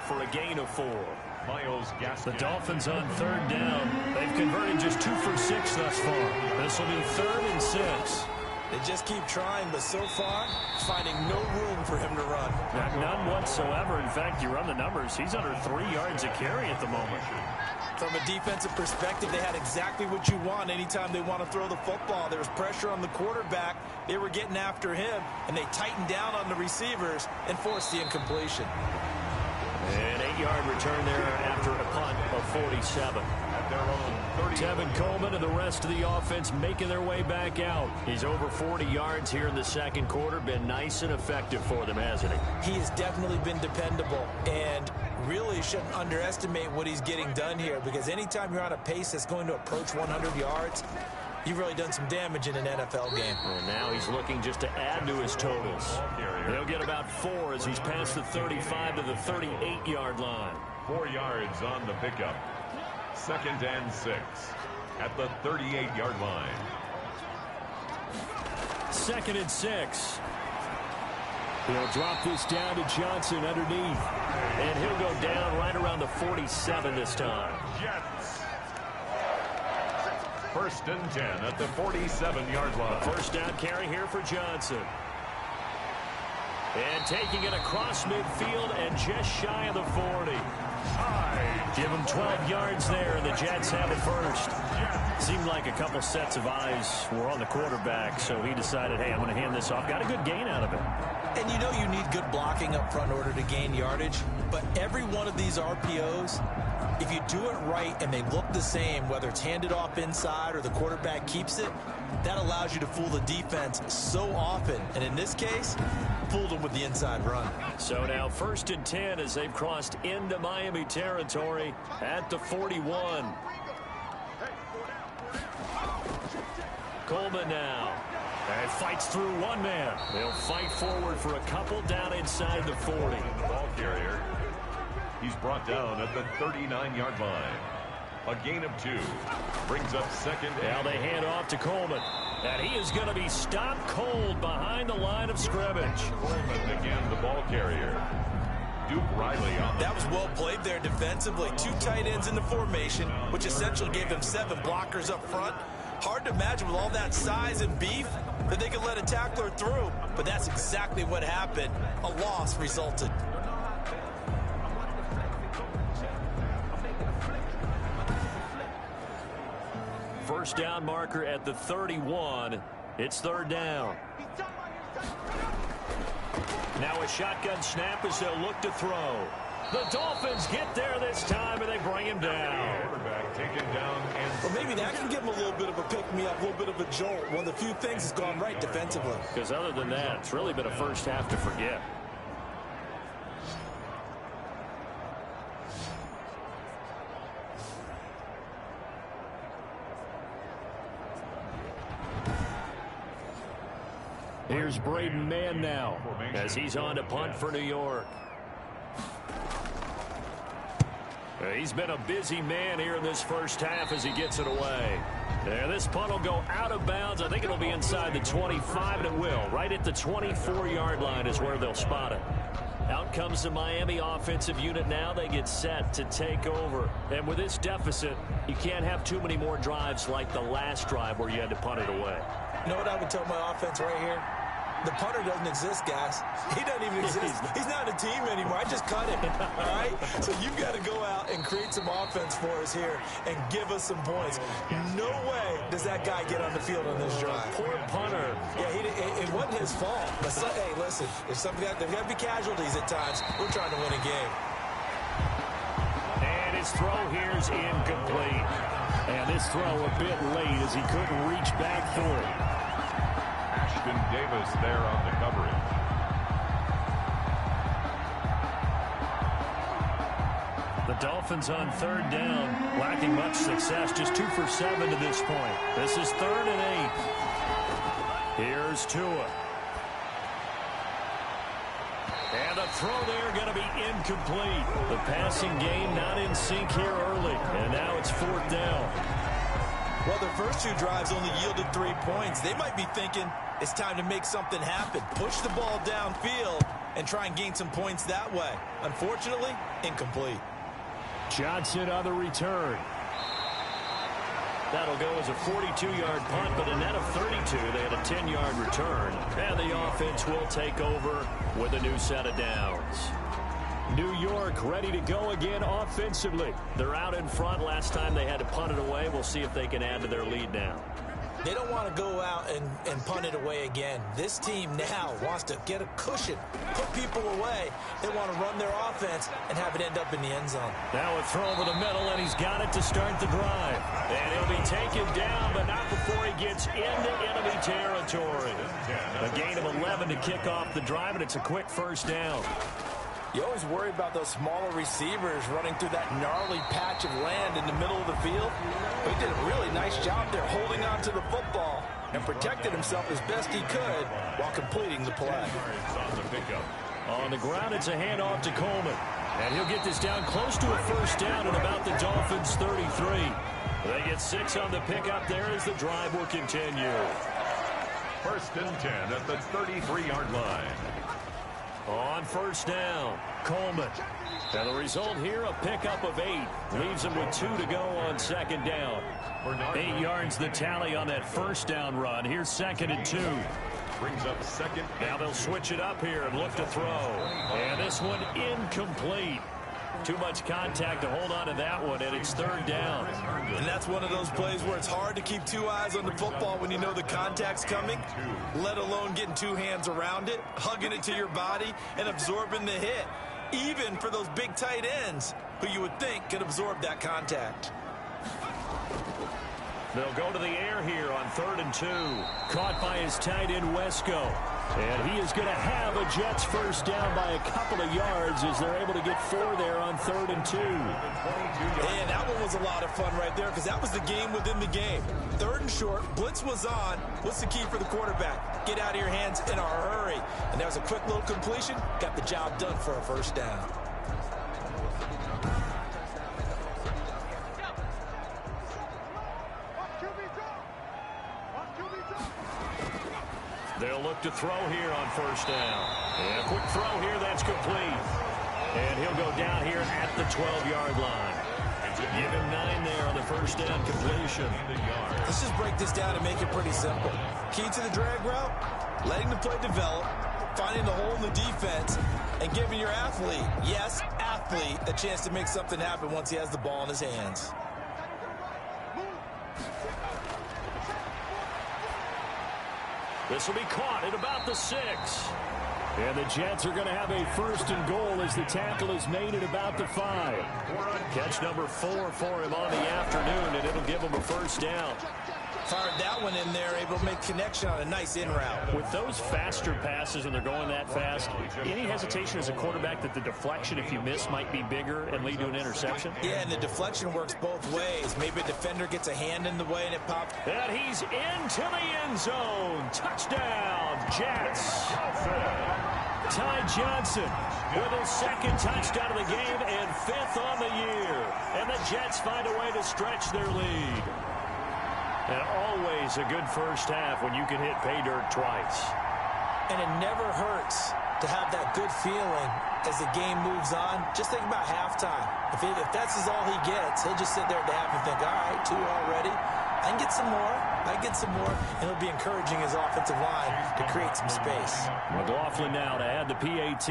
for a gain of 4. Miles Gaskin. The Dolphins on 3rd down. They've converted just 2 for 6 thus far. This will be 3rd and 6. They just keep trying, but so far, finding no room for him to run. None whatsoever. In fact, you run the numbers. He's under 3 yards a carry at the moment. From a defensive perspective, they had exactly what you want anytime they want to throw the football. There was pressure on the quarterback. They were getting after him, and they tightened down on the receivers and forced the incompletion. An 8-yard return there after a punt of 47. At their own 30. Tevin Coleman and the rest of the offense making their way back out. He's over 40 yards here in the second quarter. Been nice and effective for them, hasn't he? He has definitely been dependable, and really shouldn't underestimate what he's getting done here, because anytime you're on a pace that's going to approach 100 yards, you've really done some damage in an NFL game. And now he's looking just to add to his totals. He'll get about 4 as he's past the 35 to the 38-yard line. 4 yards on the pickup. 2nd and 6 at the 38-yard line. 2nd and 6. He'll drop this down to Johnson underneath. And he'll go down right around the 47 this time. Jets. 1st and 10 at the 47-yard line. First down carry here for Johnson. And taking it across midfield and just shy of the 40. Give him 12 yards there, and the Jets have it first. Seemed like a couple sets of eyes were on the quarterback, so he decided, hey, I'm going to hand this off. Got a good gain out of it. And you know you need good blocking up front in order to gain yardage, but every one of these RPOs, if you do it right and they look the same, whether it's handed off inside or the quarterback keeps it, that allows you to fool the defense so often. And in this case, fooled them with the inside run. So now 1st and 10 as they've crossed into Miami territory at the 41. Coleman now. And fights through one man. They'll fight forward for a couple down inside the 40. The ball carrier. He's brought down at the 39-yard line. A gain of 2. Brings up 2nd. Now they hand off to Coleman. And he is going to be stopped cold behind the line of scrimmage. Coleman again, the ball carrier. Duke Riley on. That was well played there defensively. 2 tight ends in the formation, which essentially gave them 7 blockers up front. Hard to imagine with all that size and beef that they could let a tackler through. But that's exactly what happened. A loss resulted. First down marker at the 31. It's 3rd down. Now a shotgun snap as they'll look to throw. The Dolphins get there this time, and they bring him down. Quarterback taken down. And Well, maybe that can give them a little bit of a pick-me-up, a little bit of a jolt. One of the few things that's gone right defensively. Because other than that, it's really been a first half to forget. Here's Braden Mann now as he's on to punt for New York. He's been a busy man here in this first half as he gets it away. And this punt will go out of bounds. I think it'll be inside the 25, and it will. Right at the 24-yard line is where they'll spot it. Out comes the Miami offensive unit now. They get set to take over. And with this deficit, you can't have too many more drives like the last drive where you had to punt it away. You know what I would tell my offense right here? The punter doesn't exist, guys. He doesn't even exist. He's not a team anymore. I just cut him, all right? So you've got to go out and create some offense for us here and give us some points. No way does that guy get on the field on this drive. Poor punter. Yeah, it wasn't his fault. But hey, listen, there's got to be casualties at times. We're trying to win a game. And his throw here's incomplete. And this throw a bit late as he couldn't reach back through it. Ashton Davis there on the coverage. The Dolphins on 3rd down, lacking much success, just 2 for 7 to this point. This is 3rd and 8. Here's Tua. And the throw there going to be incomplete. The passing game not in sync here early, and now it's 4th down. Well, their first 2 drives only yielded 3 points. They might be thinking it's time to make something happen. Push the ball downfield and try and gain some points that way. Unfortunately, incomplete. Johnson on the return. That'll go as a 42-yard punt, but a net of 32. They had a 10-yard return. And the offense will take over with a new set of downs. New York ready to go again offensively. They're out in front. Last time they had to punt it away. We'll see if they can add to their lead now. They don't want to go out and punt it away again. This team now wants to get a cushion, put people away. They want to run their offense and have it end up in the end zone. Now a throw over the middle, and he's got it to start the drive. And he'll be taken down, but not before he gets into enemy territory. A gain of 11 to kick off the drive, and it's a quick first down. You always worry about those smaller receivers running through that gnarly patch of land in the middle of the field. But he did a really nice job there holding on to the football and protected himself as best he could while completing the play. On the ground, it's a handoff to Coleman. And he'll get this down close to a first down at about the Dolphins' 33. They get 6 on the pickup there as the drive will continue. 1st and 10 at the 33-yard line. On first down, Coleman. And the result here, a pickup of 8. Leaves him with 2 to go on 2nd down. 8 yards the tally on that first down run. Here's 2nd and 2. Brings up 2nd. Now they'll switch it up here and look to throw. And this one incomplete. Too much contact to hold on to that one, and it's 3rd down. And that's one of those plays where it's hard to keep 2 eyes on the football when you know the contact's coming, let alone getting 2 hands around it, hugging it to your body, and absorbing the hit, even for those big tight ends who you would think could absorb that contact. They'll go to the air here on 3rd and 2. Caught by his tight end, Wesco. And he is going to have a Jets first down by a couple of yards as they're able to get 4 there on 3rd and 2. And that one was a lot of fun right there because that was the game within the game. 3rd and short, blitz was on. What's the key for the quarterback? Get out of your hands in a hurry. And that was a quick little completion. Got the job done for a first down. They'll look to throw here on first down. And a quick throw here, that's complete. And he'll go down here at the 12-yard line. Give him 9 there on the first down completion. Let's just break this down and make it pretty simple. Key to the drag route, letting the play develop, finding the hole in the defense, and giving your athlete, yes, athlete, a chance to make something happen once he has the ball in his hands. This will be caught at about the 6. And the Jets are going to have a 1st and goal as the tackle is made at about the 5. Catch number 4 for him on the afternoon, and it'll give him a first down. Fired that one in there, able to make connection on a nice in route. With those faster passes and they're going that fast, any hesitation as a quarterback that the deflection, if you miss, might be bigger and lead to an interception? Yeah, and the deflection works both ways. Maybe a defender gets a hand in the way and it pops. And he's into the end zone. Touchdown, Jets. Ty Johnson with his 2nd touchdown of the game and 5th on the year. And the Jets find a way to stretch their lead. And always a good first half when you can hit pay dirt twice. And it never hurts to have that good feeling as the game moves on. Just think about halftime. If that's all he gets, he'll just sit there at the half and think, all right, 2 already. I can get some more. I can get some more. And he'll be encouraging his offensive line to create some space. McLaughlin now to add the PAT.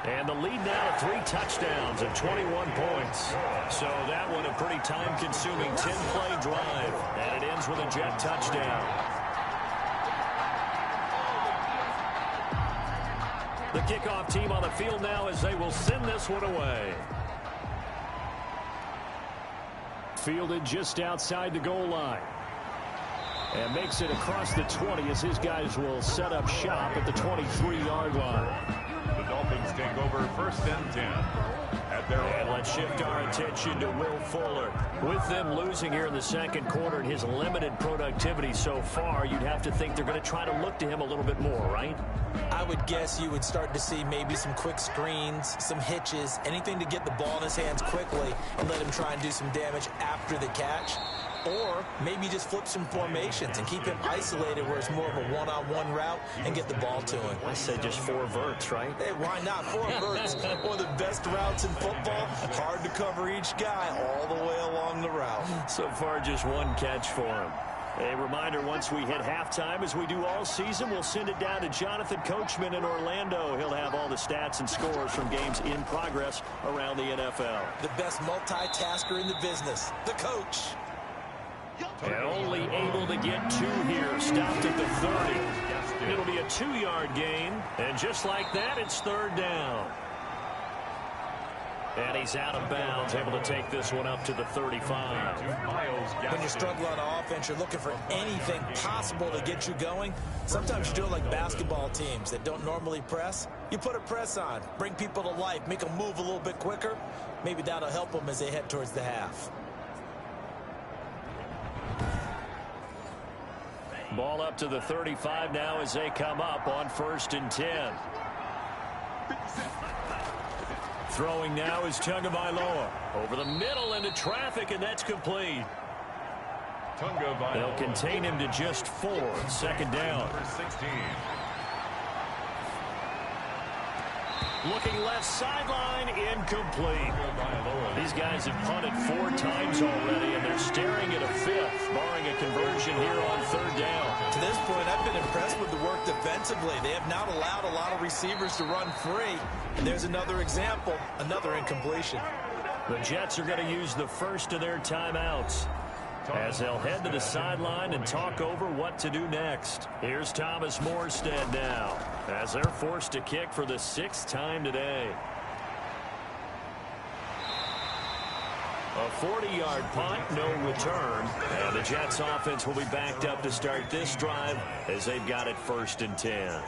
And the lead now to 3 touchdowns and 21 points. So that one a pretty time-consuming 10-play drive. And it ends with a Jet touchdown. The kickoff team on the field now as they will send this one away. Fielded just outside the goal line. And makes it across the 20 as his guys will set up shop at the 23-yard line. Dolphins take over 1st and 10. And let's shift our attention to Will Fuller. With them losing here in the second quarter and his limited productivity so far, you'd have to think they're going to try to look to him a little bit more, right? I would guess you would start to see maybe some quick screens, some hitches, anything to get the ball in his hands quickly and let him try and do some damage after the catch. Or maybe just flip some formations and keep him isolated where it's more of a one-on-one route and get the ball to him. I say just 4 verts, right? Hey, why not? 4 verts, one of the best routes in football. Hard to cover each guy all the way along the route. So far, just 1 catch for him. A reminder, once we hit halftime, as we do all season, we'll send it down to Jonathan Coachman in Orlando. He'll have all the stats and scores from games in progress around the NFL. The best multitasker in the business, the coach. And only able to get 2 here. Stopped at the 30. It'll be a 2-yard gain. And just like that, it's 3rd down. And he's out of bounds, able to take this one up to the 35. When you struggle on offense, you're looking for anything possible to get you going. Sometimes you do it like basketball teams that don't normally press. You put a press on, bring people to life, make them move a little bit quicker. Maybe that'll help them as they head towards the half. Ball up to the 35 now as they come up on 1st and 10. Throwing now is Tagovailoa. Over the middle into traffic, and that's complete. They'll contain him to just 4. 2nd down. Looking left sideline, incomplete. These guys have punted 4 times already, and they're staring at a 5th, barring a conversion here on 3rd down. To this point, I've been impressed with the work defensively. They have not allowed a lot of receivers to run free. And there's another example, another incompletion. The Jets are going to use the first of their timeouts as they'll head to the sideline and talk over what to do next. Here's Thomas Morstead now as they're forced to kick for the 6th time today. A 40-yard punt, no return. And the Jets offense will be backed up to start this drive as they've got it 1st and 10.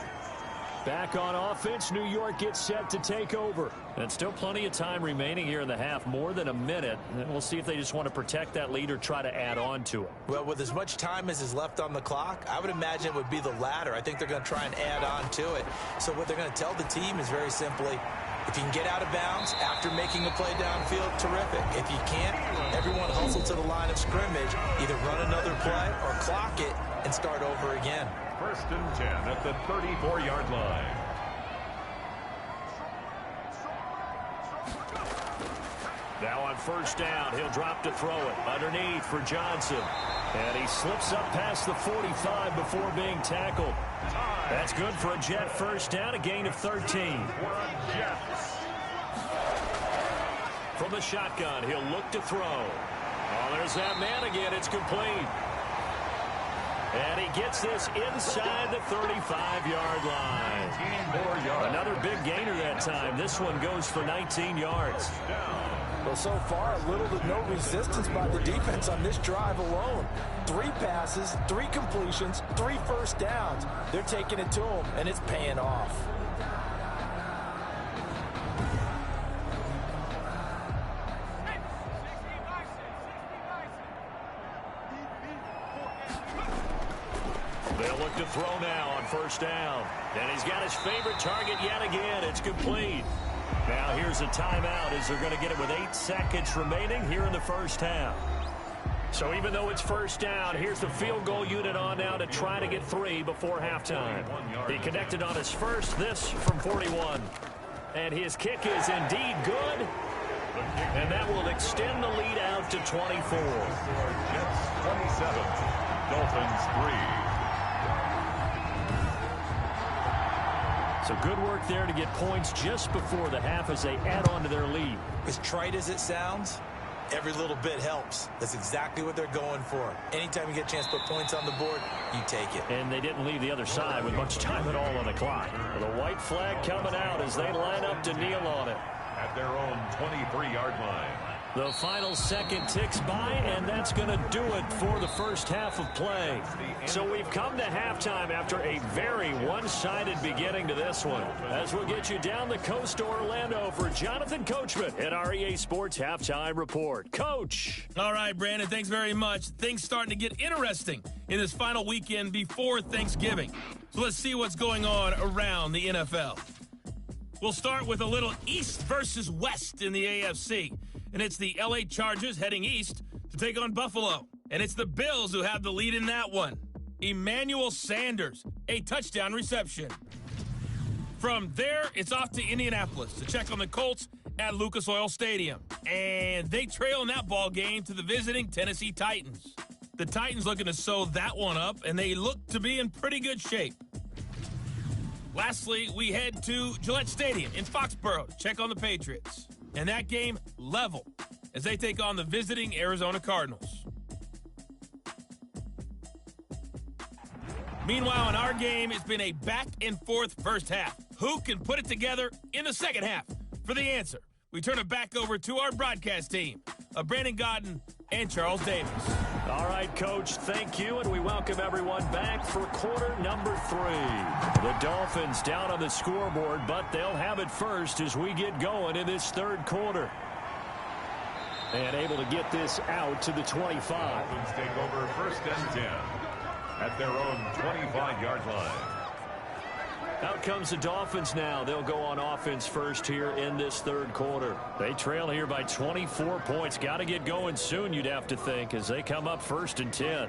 Back on offense, New York gets set to take over. And still plenty of time remaining here in the half, more than a minute. And we'll see if they just want to protect that lead or try to add on to it. Well, with as much time as is left on the clock, I would imagine it would be the latter. I think they're going to try and add on to it. So what they're going to tell the team is very simply, if you can get out of bounds after making a play downfield, terrific. If you can't, everyone hustle to the line of scrimmage, either run another play or clock it and start over again. 1st and 10 at the 34-yard line. Now on 1st down, he'll drop to throw it underneath for Johnson. And he slips up past the 45 before being tackled. That's good for a Jet 1st down, a gain of 13. From the shotgun, he'll look to throw. Oh, there's that man again. It's complete. And he gets this inside the 35-yard line. Another big gainer that time. This one goes for 19 yards. Well, so far, little to no resistance by the defense on this drive alone. 3 passes, 3 completions, 3 1st downs. They're taking it to them, and it's paying off. They'll look to throw now on 1st down. And he's got his favorite target yet again. It's complete. Now here's a timeout as they're going to get it with 8 seconds remaining here in the 1st half. So even though it's 1st down, here's the field goal unit on now to try to get 3 before halftime. He connected on his first, this from 41. And his kick is indeed good. And that will extend the lead out to 24. Jets 27, Dolphins 3. So good work there to get points just before the half as they add on to their lead. As trite as it sounds, every little bit helps. That's exactly what they're going for. Anytime you get a chance to put points on the board, you take it. And they didn't leave the other side with much time at all on the clock. The white flag coming out as they line up to kneel on it. At their own 23-yard line. The final second ticks by, and that's going to do it for the first half of play. So we've come to halftime after a very one-sided beginning to this one. As we'll get you down the coast to Orlando for Jonathan Coachman at our EA Sports Halftime Report. Coach. All right, Brandon, thanks very much. Things starting to get interesting in this final weekend before Thanksgiving. So let's see what's going on around the NFL. We'll start with a little East versus West in the AFC. And it's the LA Chargers heading east to take on Buffalo. And it's the Bills who have the lead in that one. Emmanuel Sanders, a touchdown reception. From there, it's off to Indianapolis to check on the Colts at Lucas Oil Stadium. And they trail in that ball game to the visiting Tennessee Titans. The Titans looking to sew that one up, and they look to be in pretty good shape. Lastly, we head to Gillette Stadium in Foxborough to check on the Patriots. And that game level as they take on the visiting Arizona Cardinals. Meanwhile, in our game, it's been a back-and-forth first half. Who can put it together in the second half? For the answer, we turn it back over to our broadcast team of Brandon Godden and Charles Davis. All right, Coach, thank you, and we welcome everyone back for quarter number 3. The Dolphins down on the scoreboard, but they'll have it first as we get going in this third quarter. And able to get this out to the 25. Dolphins take over first and 10 at their own 25-yard line. Out comes the Dolphins now. They'll go on offense first here in this third quarter. They trail here by 24 points. Got to get going soon, you'd have to think, as they come up first and 10.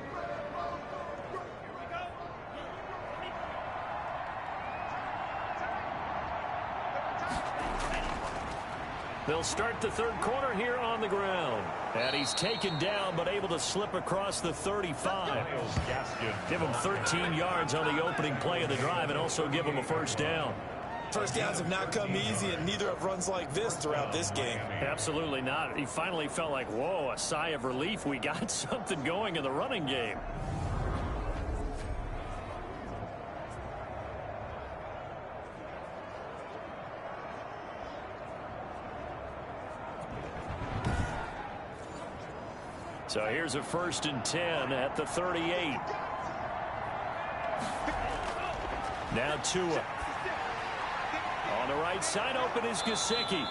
They'll start the third quarter here on the ground. And he's taken down, but able to slip across the 35. Give him 13 yards on the opening play of the drive and also give him a first down. First downs have not come easy, and neither have runs like this throughout this game. Absolutely not. He finally felt like, whoa, a sigh of relief. We got something going in the running game. So here's a first and 10 at the 38. Now Tua. On the right side, open is Gesicki.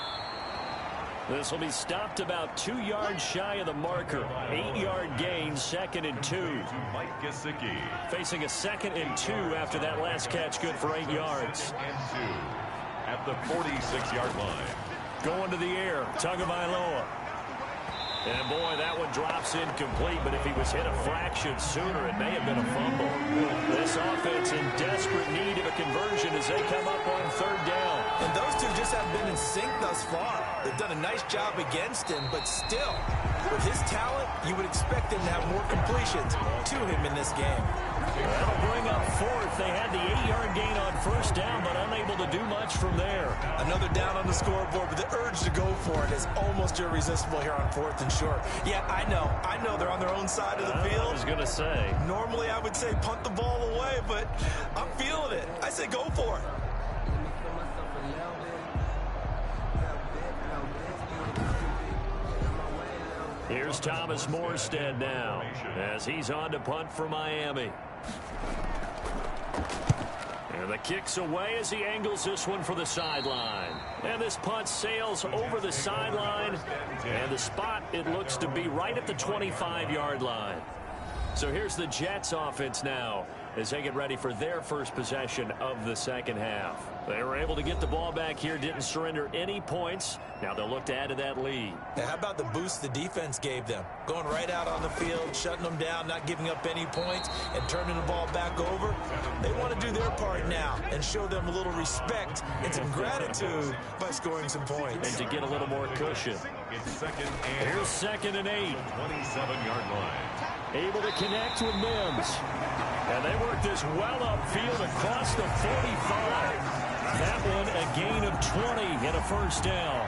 This will be stopped about 2 yards shy of the marker. 8-yard gain, second and 2. Mike Gesicki. Facing a second and 2 after that last catch, good for 8 yards. And 2 at the 46-yard line. Going to the air, Tagovailoa. And boy, that one drops incomplete, but if he was hit a fraction sooner, it may have been a fumble. This offense in desperate need of a conversion as they come up on third down. And those two just have been in sync thus far. They've done a nice job against him, but still, with his talent, you would expect him to have more completions to him in this game. That'll bring up fourth. They had the 8-yard gain on first down, but unable to do much from there. Another down on the scoreboard, but the urge to go for it is almost irresistible here on fourth and short. Yeah, I know they're on their own side of the field. I was going to say. Normally I would say punt the ball away, but I'm feeling it. I say go for it. Here's Thomas Morstead now as he's on to punt for Miami. And the kick's away as he angles this one for the sideline. And this punt sails over the sideline. And the spot, it looks to be right at the 25-yard line. So here's the Jets offense now as they get ready for their first possession of the second half. They were able to get the ball back here, didn't surrender any points. Now they'll look to add to that lead. Now, how about the boost the defense gave them? Going right out on the field, shutting them down, not giving up any points, and turning the ball back over. They want to do their part now and show them a little respect and some gratitude by scoring some points. And to get a little more cushion. Here's second and 8. 27-yard line. Able to connect with Mims. And they work this well upfield across the 45. That one a gain of 20 and a first down.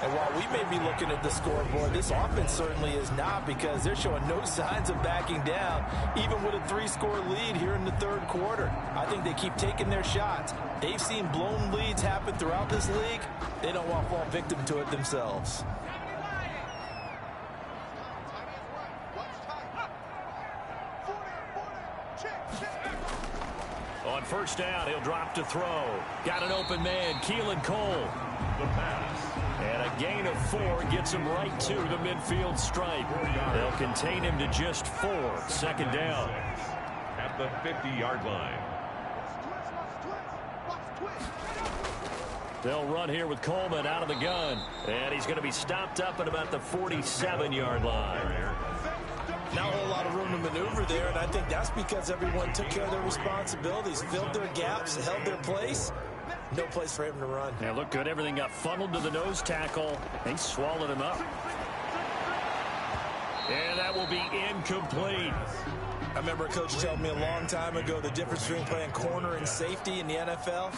And while we may be looking at the scoreboard, this offense certainly is not, because they're showing no signs of backing down, even with a 3-score lead here in the third quarter. I think they keep taking their shots. They've seen blown leads happen throughout this league. They don't want to fall victim to it themselves. first down. He'll drop to throw. Got an open man, Keelan Cole. The pass. And a gain of 4 gets him right to the midfield stripe. They'll contain him to just 4. Second down. At the 50-yard line. They'll run here with Coleman out of the gun. And he's going to be stopped up at about the 47-yard line. Not a whole lot of room to maneuver there, and I think that's because everyone took care of their responsibilities, filled their gaps, held their place. No place for him to run. Yeah, looked good. Everything got funneled to the nose tackle. They swallowed him up. And that will be incomplete. I remember a coach telling me a long time ago the difference between playing corner and safety in the NFL.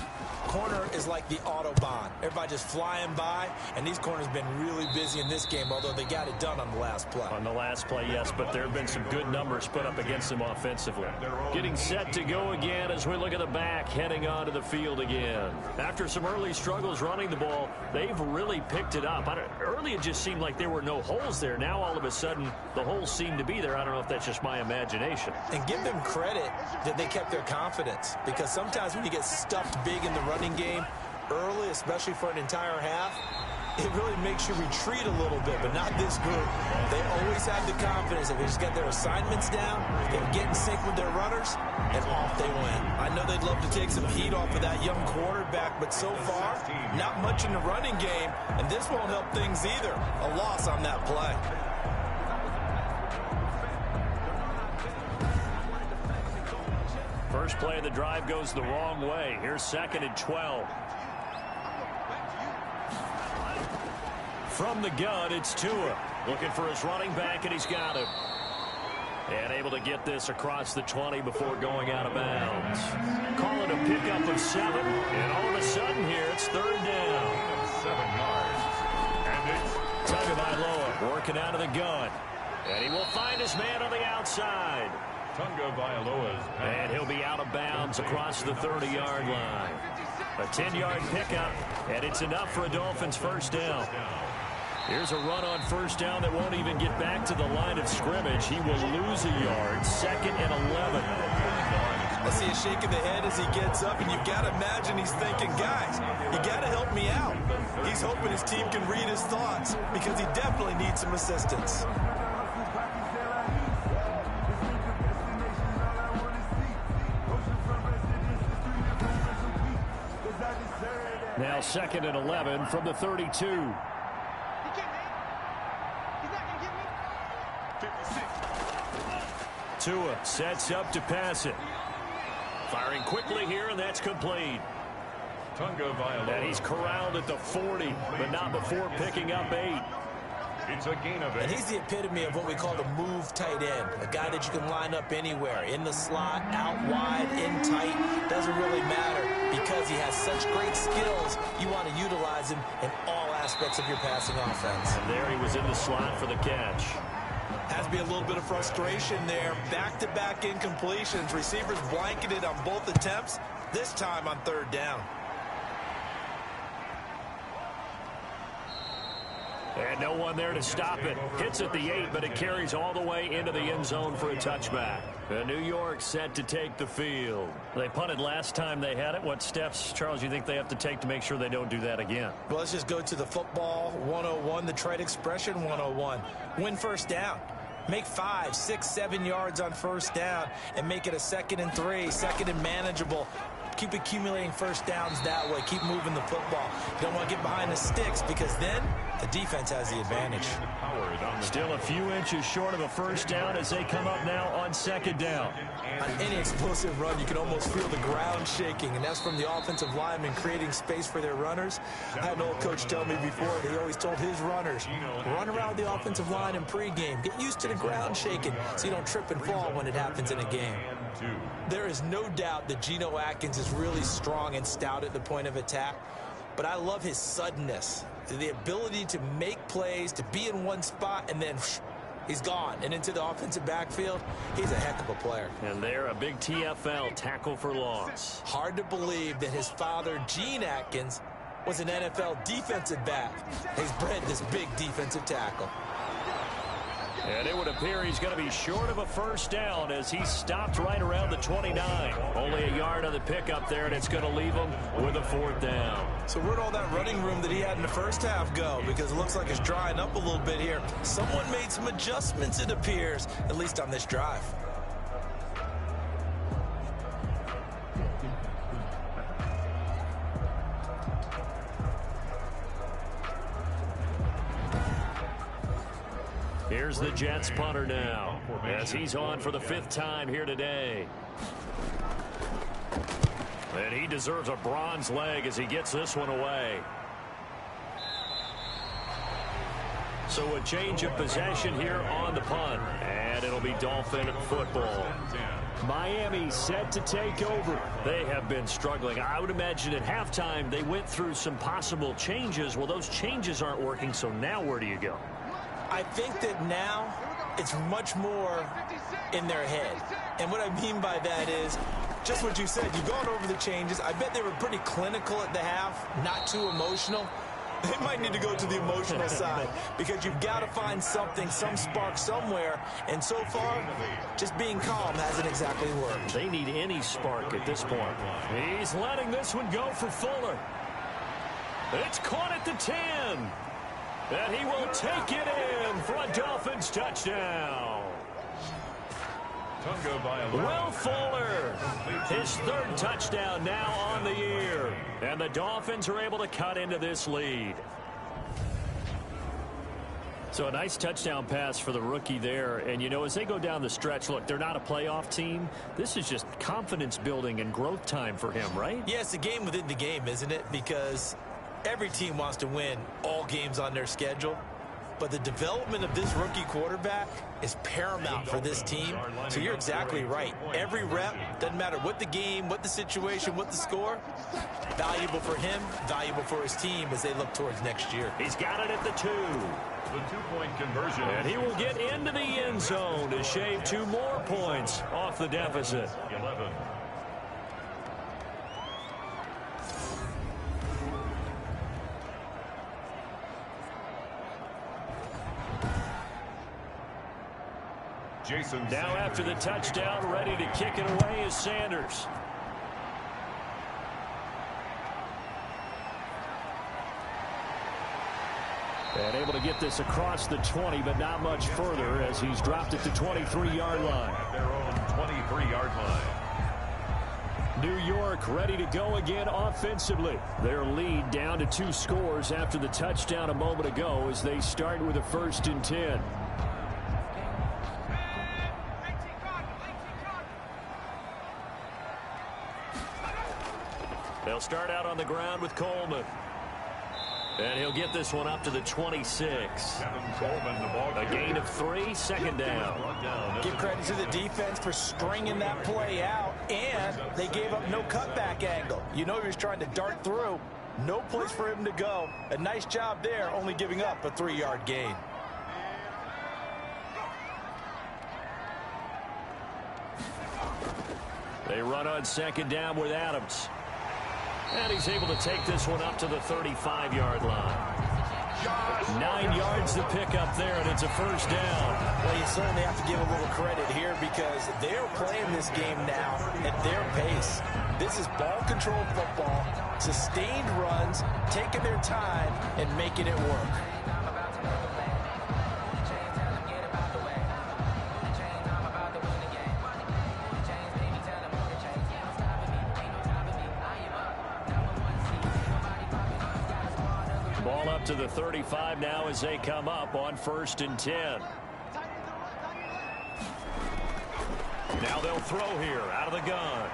Corner is like the Autobahn. Everybody just flying by, and these corners have been really busy in this game, although they got it done on the last play. On the last play, yes, but there have been some good numbers put up against them offensively. Getting set to go again as we look at the back, heading onto the field again. After some early struggles running the ball, they've really picked it up. Early it just seemed like there were no holes there. Now all of a sudden the holes seem to be there. I don't know if that's just my imagination. And give them credit that they kept their confidence, because sometimes when you get stuffed big in the running game early, especially for an entire half, it really makes you retreat a little bit, but not this group. They always have the confidence that they just got their assignments down, they get in sync with their runners, and off they went. I know they'd love to take some heat off of that young quarterback, but so far, not much in the running game, and this won't help things either. A loss on that play. First play of the drive goes the wrong way. Here's 2nd and 12. From the gun, it's Tua. Looking for his running back, and he's got him. And able to get this across the 20 before going out of bounds. Call it a pickup of 7. And all of a sudden here, it's 3rd down. 7 yards. And it's Tagovailoa working out of the gun. And he will find his man on the outside. Tagovailoa's And he'll be out of bounds across the 30-yard line. A 10-yard pickup, and it's enough for a Dolphins first down. Here's a run on first down that won't even get back to the line of scrimmage. He will lose a yard. 2nd and 11. I see a shake of the head as he gets up, and you've got to imagine he's thinking, guys, you got to help me out. He's hoping his team can read his thoughts, because he definitely needs some assistance. Now 2nd and 11 from the 32. Tua sets up to pass it. Firing quickly here, and that's complete. Tagovailoa. And he's corralled at the 40, but not before picking up 8. It's a gain of 8. And he's the epitome of what we call the move tight end. A guy that you can line up anywhere. In the slot, out wide, in tight. Doesn't really matter, because he has such great skills. You want to utilize him in all aspects of your passing offense. And there he was in the slot for the catch. Has to be a little bit of frustration there. Back-to-back incompletions. Receivers blanketed on both attempts, this time on 3rd down. And no one there to stop it. Hits at the 8, but it carries all the way into the end zone for a touchback. New York set to take the field. They punted last time they had it. What steps, Charles, you think they have to take to make sure they don't do that again? Well, let's just go to the football 101, the trade expression 101. Win first down. Make 5, 6, 7 yards on first down and make it a 2nd and 3, 2nd and manageable. Keep accumulating first downs that way. Keep moving the football. You don't want to get behind the sticks, because then the defense has the advantage. Still a few inches short of a first down as they come up now on 2nd down. On any explosive run, you can almost feel the ground shaking, and that's from the offensive linemen creating space for their runners. I had an old coach tell me before that he always told his runners, run around the offensive line in pregame. Get used to the ground shaking so you don't trip and fall when it happens in a game. There is no doubt that Geno Atkins is really strong and stout at the point of attack, but I love his suddenness, the ability to make plays, to be in one spot, and then he's gone and into the offensive backfield. He's a heck of a player. And there, a big TFL, tackle for loss. Hard to believe that his father, Gene Atkins, was an NFL defensive back. He's bred this big defensive tackle. And it would appear he's going to be short of a first down as he stopped right around the 29. Only a yard on the pickup there, and it's going to leave him with a 4th down. So where'd all that running room that he had in the first half go? Because it looks like it's drying up a little bit here. Someone made some adjustments, it appears, at least on this drive. Here's the Jets punter now as he's on for the 5th time here today. And he deserves a bronze leg as he gets this one away. So a change of possession here on the punt. And it'll be Dolphin football. Miami set to take over. They have been struggling. I would imagine at halftime they went through some possible changes. Well, those changes aren't working, so now where do you go? I think that now it's much more in their head. And what I mean by that is just what you said. You've gone over the changes. I bet they were pretty clinical at the half, not too emotional. They might need to go to the emotional side because you've got to find something, some spark somewhere. And so far, just being calm hasn't exactly worked. They need any spark at this point. He's letting this one go for Fuller. It's caught at the 10. And he will take it in for a Dolphins touchdown. Will Fuller, his 3rd touchdown now on the year. And the Dolphins are able to cut into this lead. So a nice touchdown pass for the rookie there. And, you know, as they go down the stretch, look, they're not a playoff team. This is just confidence building and growth time for him, right? Yeah, it's a game within the game, isn't it? Because every team wants to win all games on their schedule. But the development of this rookie quarterback is paramount for this team. So you're exactly right. Every rep, doesn't matter what the game, what the situation, what the score, valuable for him, valuable for his team as they look towards next year. He's got it at the 2. The 2-point conversion. And he will get into the end zone to shave 2 more points off the deficit. 11. Jason now after the touchdown, ready to kick it away is Sanders. And able to get this across the 20, but not much further as he's dropped at the 23-yard line. At their own 23-yard line. New York ready to go again offensively. Their lead down to 2 scores after the touchdown a moment ago as they start with a 1st and 10. They'll start out on the ground with Coleman. And he'll get this one up to the 26. A gain of 3, 2nd down. Give credit to the defense for stringing that play out, and they gave up no cutback angle. You know he was trying to dart through. No place for him to go. A nice job there, only giving up a 3-yard gain. They run on 2nd down with Adams. And he's able to take this one up to the 35-yard line. 9 yards to pick up there, and it's a 1st down. Well, you certainly have to give a little credit here because they're playing this game now at their pace. This is ball control football, sustained runs, taking their time, and making it work. Ball up to the 35 now as they come up on 1st and 10. Now they'll throw here out of the gun.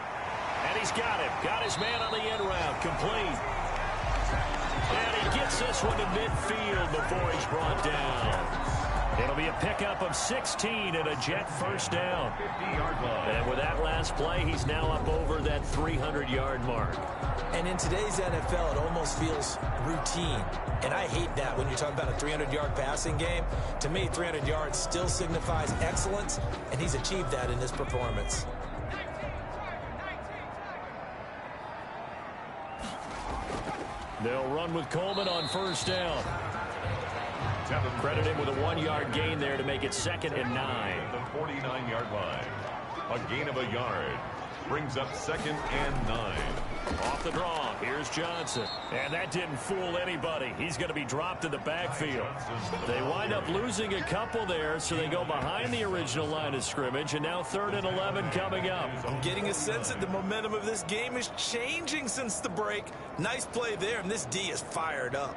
And he's got him. Got his man on the end route. Complete. And he gets this one to midfield before he's brought down. It'll be a pickup of 16 and a Jet 1st down. 50-yard line. And with that last play, he's now up over that 300-yard mark. And in today's NFL, it almost feels routine. And I hate that when you're talking about a 300-yard passing game. To me, 300 yards still signifies excellence, and he's achieved that in this performance. They'll run with Coleman on 1st down. Credit him with a 1-yard gain there to make it 2nd and 9. The 49-yard line. A gain of a yard. Brings up 2nd and 9. Off the draw, here's Johnson. And that didn't fool anybody. He's going to be dropped in the backfield. They wind up losing a couple there, so they go behind the original line of scrimmage, and now 3rd and 11 coming up. I'm getting a sense that the momentum of this game is changing since the break. Nice play there, and this D is fired up.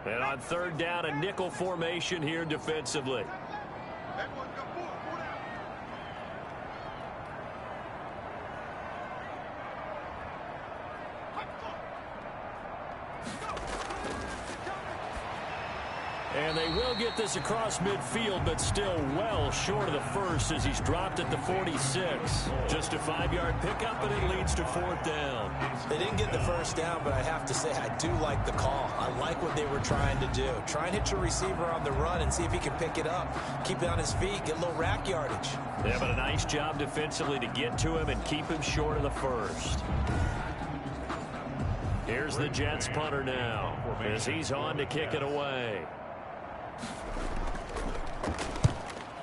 And on 3rd down, a nickel formation here defensively. And they will get this across midfield, but still well short of the first as he's dropped at the 46. Just a 5-yard pickup, and it leads to 4th down. They didn't get the first down, but I have to say I do like the call. I like what they were trying to do. Try and hit your receiver on the run and see if he can pick it up. Keep it on his feet, get a little rack yardage. Yeah, but a nice job defensively to get to him and keep him short of the first. Here's the Jets punter now as he's on to kick it away.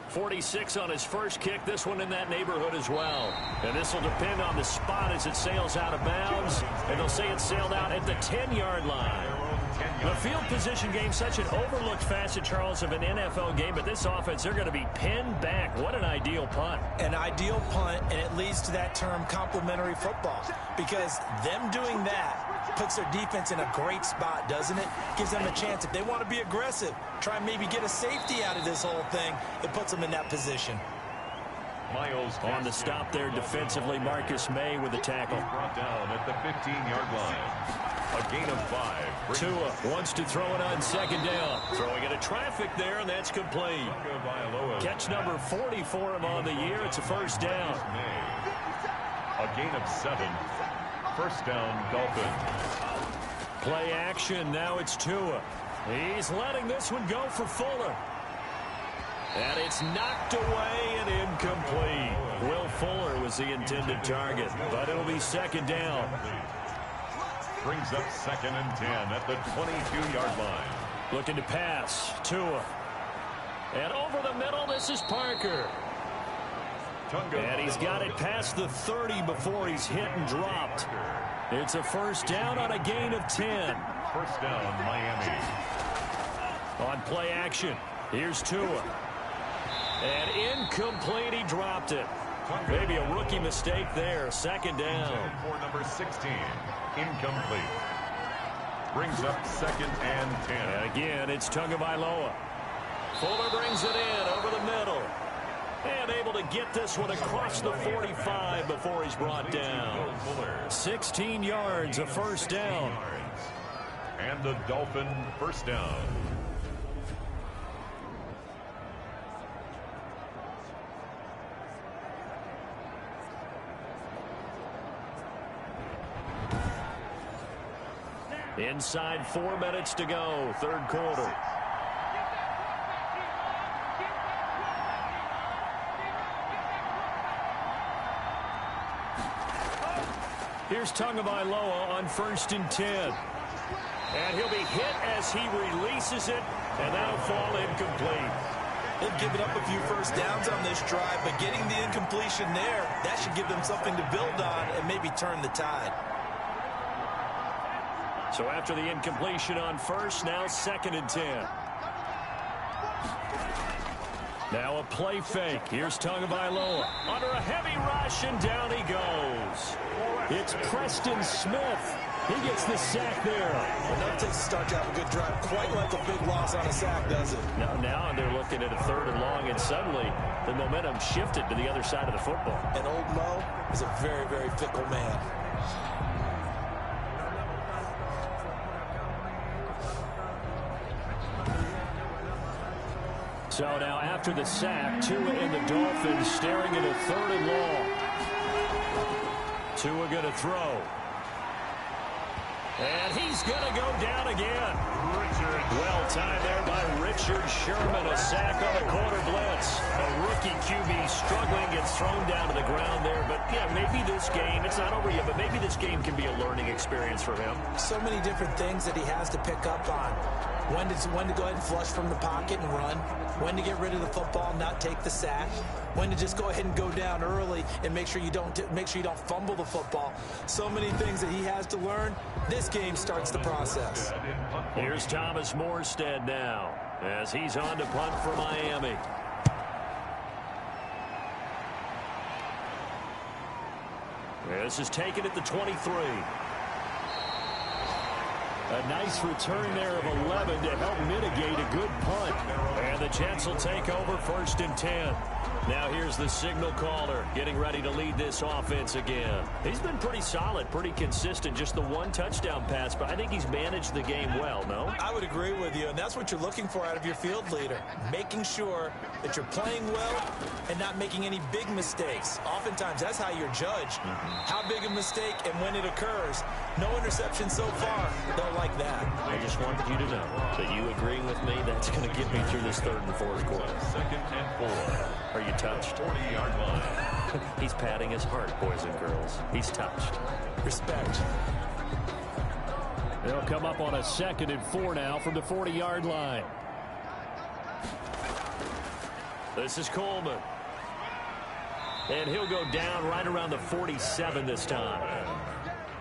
46 on his first kick, this one in that neighborhood as well. And this will depend on the spot as it sails out of bounds. And they'll say it sailed out at the 10-yard line. The field position game, such an overlooked facet, Charles, of an NFL game. But this offense, they're going to be pinned back. What an ideal punt. An ideal punt, and it leads to that term complementary football. Because them doing that puts their defense in a great spot, doesn't it? Gives them a chance. If they want to be aggressive, try and maybe get a safety out of this whole thing, it puts them in that position. Miles on the stop there defensively, Marcus May with the tackle. Brought down at the 15-yard line. A gain of 5. Tua wants to throw it on 2nd down. Throwing into traffic there, and that's complete. Catch number 40 for him on the year. It's a 1st down. A gain of 7. 1st down, Dolphins. Play action. Now it's Tua. He's letting this one go for Fuller. And it's knocked away and incomplete. Will Fuller was the intended target, but it'll be 2nd down. Brings up 2nd and 10 at the 22-yard line. Looking to pass. Tua. And over the middle, this is Parker. And he's got it past the 30 before he's hit and dropped. It's a 1st down on a gain of 10. 1st down, Miami. On play action, here's Tua. And incomplete, he dropped it. Maybe a rookie mistake there. 2nd down. For number 16, incomplete. Brings up 2nd and 10. And again, it's Tagovailoa. Fuller brings it in over the middle. And able to get this one across the 45 before he's brought down. 16 yards, a 1st down. And the Dolphin 1st down. Inside 4 minutes to go, 3rd quarter. Here's Tagovailoa on 1st and 10. And he'll be hit as he releases it, and that'll fall incomplete. They've given up a few 1st downs on this drive, but getting the incompletion there, that should give them something to build on and maybe turn the tide. So after the incompletion on 1st, now 2nd and 10. Now a play fake. Here's Tagovailoa under a heavy rush, and down he goes. It's Preston Smith. He gets the sack there. Enough takes to start to have a good drive. Quite like a big loss on a sack, does it? Now they're looking at a 3rd and long, and suddenly the momentum shifted to the other side of the football. And old Mo is a very, very fickle man. So now after the sack, Tua and the Dolphins staring at a 3rd and long. Tua going to throw. And he's going to go down again. Well timed there by Richard Sherman. A sack on the corner blitz. A rookie QB struggling, gets thrown down to the ground there. But, yeah, maybe this game, it's not over yet, but maybe this game can be a learning experience for him. So many different things that he has to pick up on. When to go ahead and flush from the pocket and run. When to get rid of the football, not take the sack. When to just go ahead and go down early and make sure you don't fumble the football. So many things that he has to learn. This game starts the process. Here's Thomas Morstead now as he's on to punt for Miami. This is taken at the 23. A nice return there of 11 to help mitigate a good punt. And the Jets will take over 1st and 10. Now here's the signal caller getting ready to lead this offense again. He's been pretty solid, pretty consistent, just the one touchdown pass, but I think he's managed the game well, no? I would agree with you, and that's what you're looking for out of your field leader. Making sure that you're playing well and not making any big mistakes. Oftentimes, that's how you're judged. How big a mistake and when it occurs. No interception so far. Don't like that. I just wanted you to know that you agreeing with me, that's going to get me through this 3rd and 4th quarter. 2nd and 4. Are you touched? 40-yard line. He's patting his heart, boys and girls. He's touched. Respect. They'll come up on a 2nd and 4 now from the 40-yard line. This is Coleman. And he'll go down right around the 47 this time.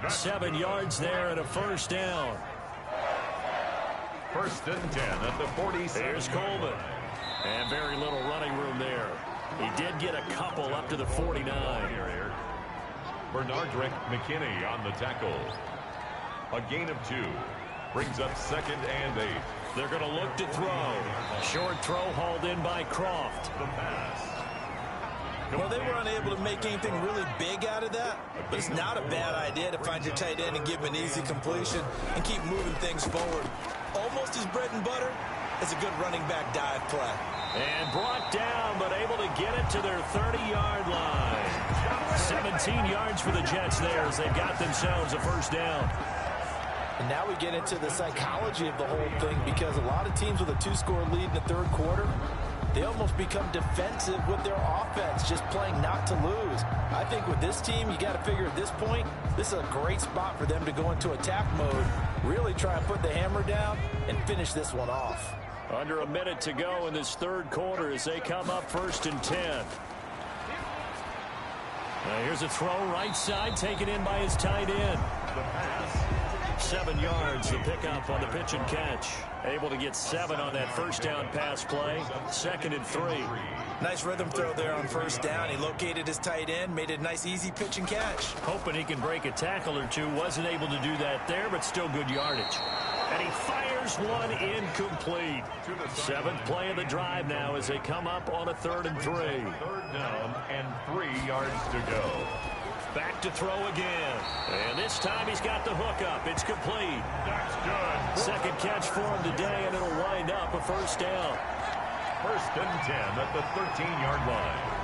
7 yards there and a 1st down. 1st and 10 at the 47. Here's Coleman. And very little running room there. He did get a couple up to the 49. Bernardrick McKinney on the tackle. A gain of 2. Brings up 2nd and 8. They're going to look to throw. Short throw hauled in by Croft. The pass. Well, they were unable to make anything really big out of that, but it's not a bad idea to find your tight end and give him an easy completion and keep moving things forward. Almost as bread and butter as a good running back dive play. And brought down, but able to get it to their 30-yard line. 17 yards for the Jets there as they've got themselves a 1st down. And now we get into the psychology of the whole thing, because a lot of teams with a 2-score lead in the 3rd quarter, they almost become defensive with their offense, just playing not to lose. I think with this team, you got to figure at this point, this is a great spot for them to go into attack mode, really try and put the hammer down and finish this one off. Under a minute to go in this 3rd quarter as they come up 1st and 10. Now here's a throw right side, taken in by his tight end. The pass. 7 yards, the pickup on the pitch and catch. Able to get 7 on that 1st down pass play. 2nd and 3. Nice rhythm throw there on 1st down. He located his tight end, made a nice easy pitch and catch. Hoping he can break a tackle or two. Wasn't able to do that there, but still good yardage. And he fires one incomplete. 7th play of the drive now as they come up on a 3rd and 3. 3rd down and 3 yards to go. Back to throw again. And this time he's got the hook up. It's complete. That's good. 2nd catch for him today, and it'll wind up a 1st down. 1st and 10 at the 13-yard line.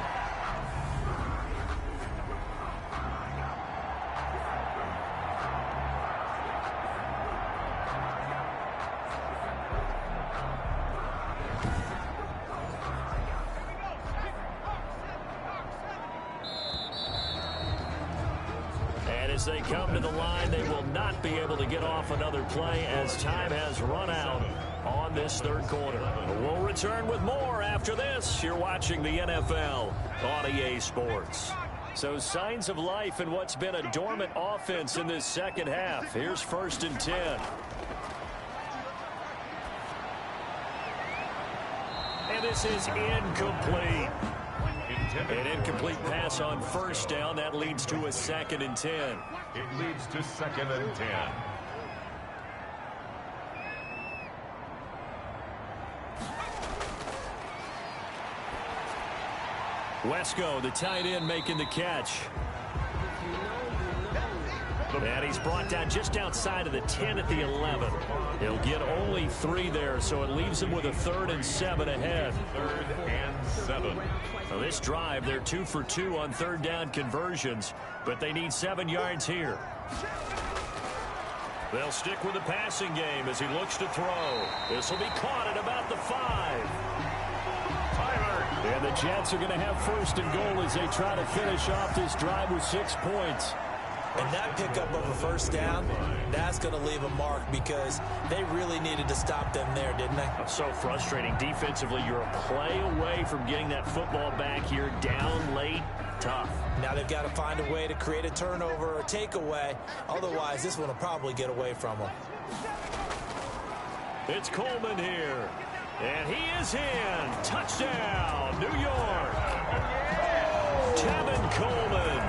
As they come to the line, they will not be able to get off another play as time has run out on this 3rd quarter. We'll return with more after this. You're watching the NFL on EA Sports. So signs of life in what's been a dormant offense in this 2nd half. Here's 1st and 10. And this is incomplete. An incomplete pass on 1st down. That leads to a 2nd and 10. It leads to 2nd and 10. Wesco, the tight end, making the catch. And he's brought down just outside of the 10 at the 11. He'll get only 3 there, so it leaves him with a 3rd and 7 ahead. 3rd and 7. Now this drive, they're 2 for 2 on 3rd down conversions, but they need 7 yards here. They'll stick with the passing game as he looks to throw. This will be caught at about the 5. And the Jets are going to have first and goal as they try to finish off this drive with 6 points. And that pickup of a first down, that's going to leave a mark because they really needed to stop them there, didn't they? So frustrating. Defensively, you're a play away from getting that football back here down late. Tough. Now they've got to find a way to create a turnover or takeaway. Otherwise, this one will probably get away from them. It's Coleman here. And he is in. Touchdown, New York. Tevin Coleman.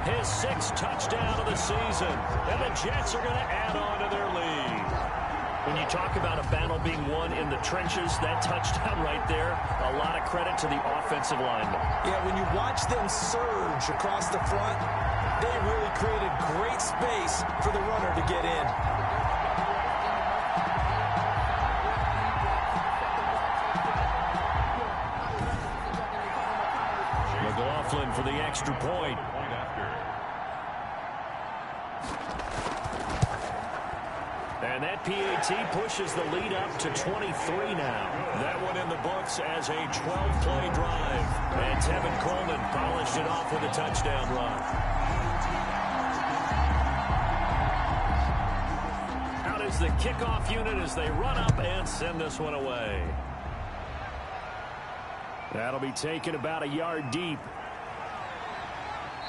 His 6th touchdown of the season. And the Jets are going to add on to their lead. When you talk about a battle being won in the trenches, that touchdown right there, a lot of credit to the offensive linemen. Yeah, when you watch them surge across the front, they really created great space for the runner to get in. McLaughlin for the extra point. And that PAT pushes the lead up to 23 now. That one in the books as a 12-play drive. And Tevin Coleman polished it off with a touchdown run. Out is the kickoff unit as they run up and send this one away. That'll be taken about a yard deep.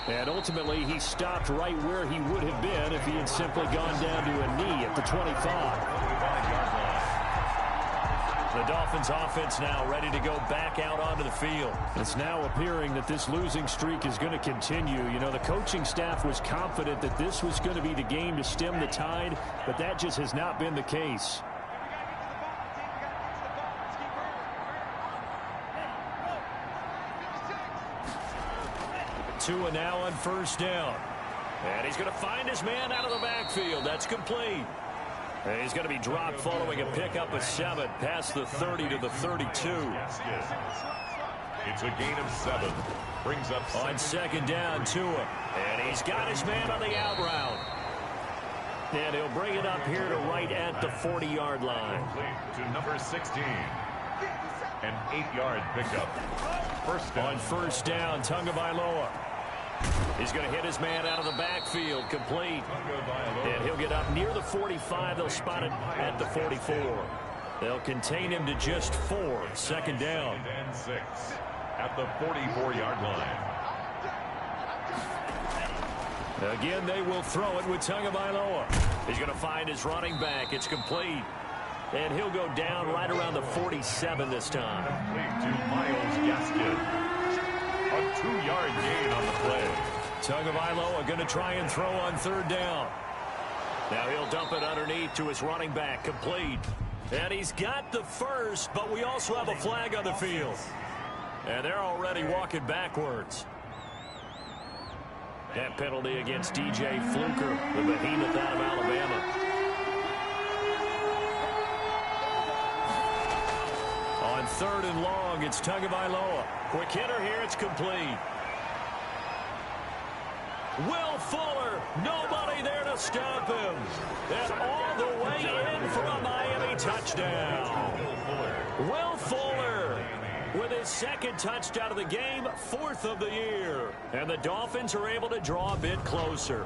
And ultimately, he stopped right where he would have been if he had simply gone down to a knee at the 25. The Dolphins offense now ready to go back out onto the field. It's now appearing that this losing streak is going to continue. You know, the coaching staff was confident that this was going to be the game to stem the tide, but that just has not been the case. Tua now on first down. And he's going to find his man out of the backfield. That's complete. And he's going to be dropped following a pickup of 7 past the 30 to the 32. It's a gain of 7. Brings up on second down, Tua. And he's got his man on the out route. And he'll bring it up here to right at the 40-yard line. To number 16. An 8-yard pickup. First down. On first down, Tagovailoa. He's going to hit his man out of the backfield, complete. And he'll get up near the 45. They'll spot it at the 44. They'll contain him to just 4. Second down. And 6 at the 44-yard line. Again, they will throw it with Tagovailoa. He's going to find his running back. It's complete. And he'll go down right around the 47 this time. Complete to Myles Gaskin. A 2-yard gain on the play. Tagovailoa going to try and throw on third down. Now he'll dump it underneath to his running back, complete. And he's got the first, but we also have a flag on the field. And they're already walking backwards. That penalty against DJ Fluker, the behemoth out of Alabama. On third and long, it's Tagovailoa. Quick hitter here, it's complete. Will Fuller, nobody there to stop him. And all the way in for a Miami touchdown. Will Fuller with his 2nd touchdown of the game, 4th of the year. And the Dolphins are able to draw a bit closer.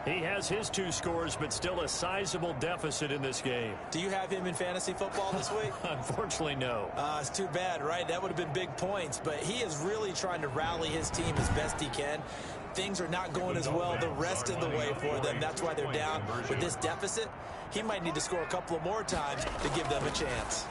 He has his 2 scores, but still a sizable deficit in this game. Do you have him in fantasy football this week? Unfortunately, no. It's too bad, right? That would have been big points, but he is really trying to rally his team as best he can. Things are not going as well the rest of the way for them. That's why they're down with this deficit. He might need to score a couple of more times to give them a chance.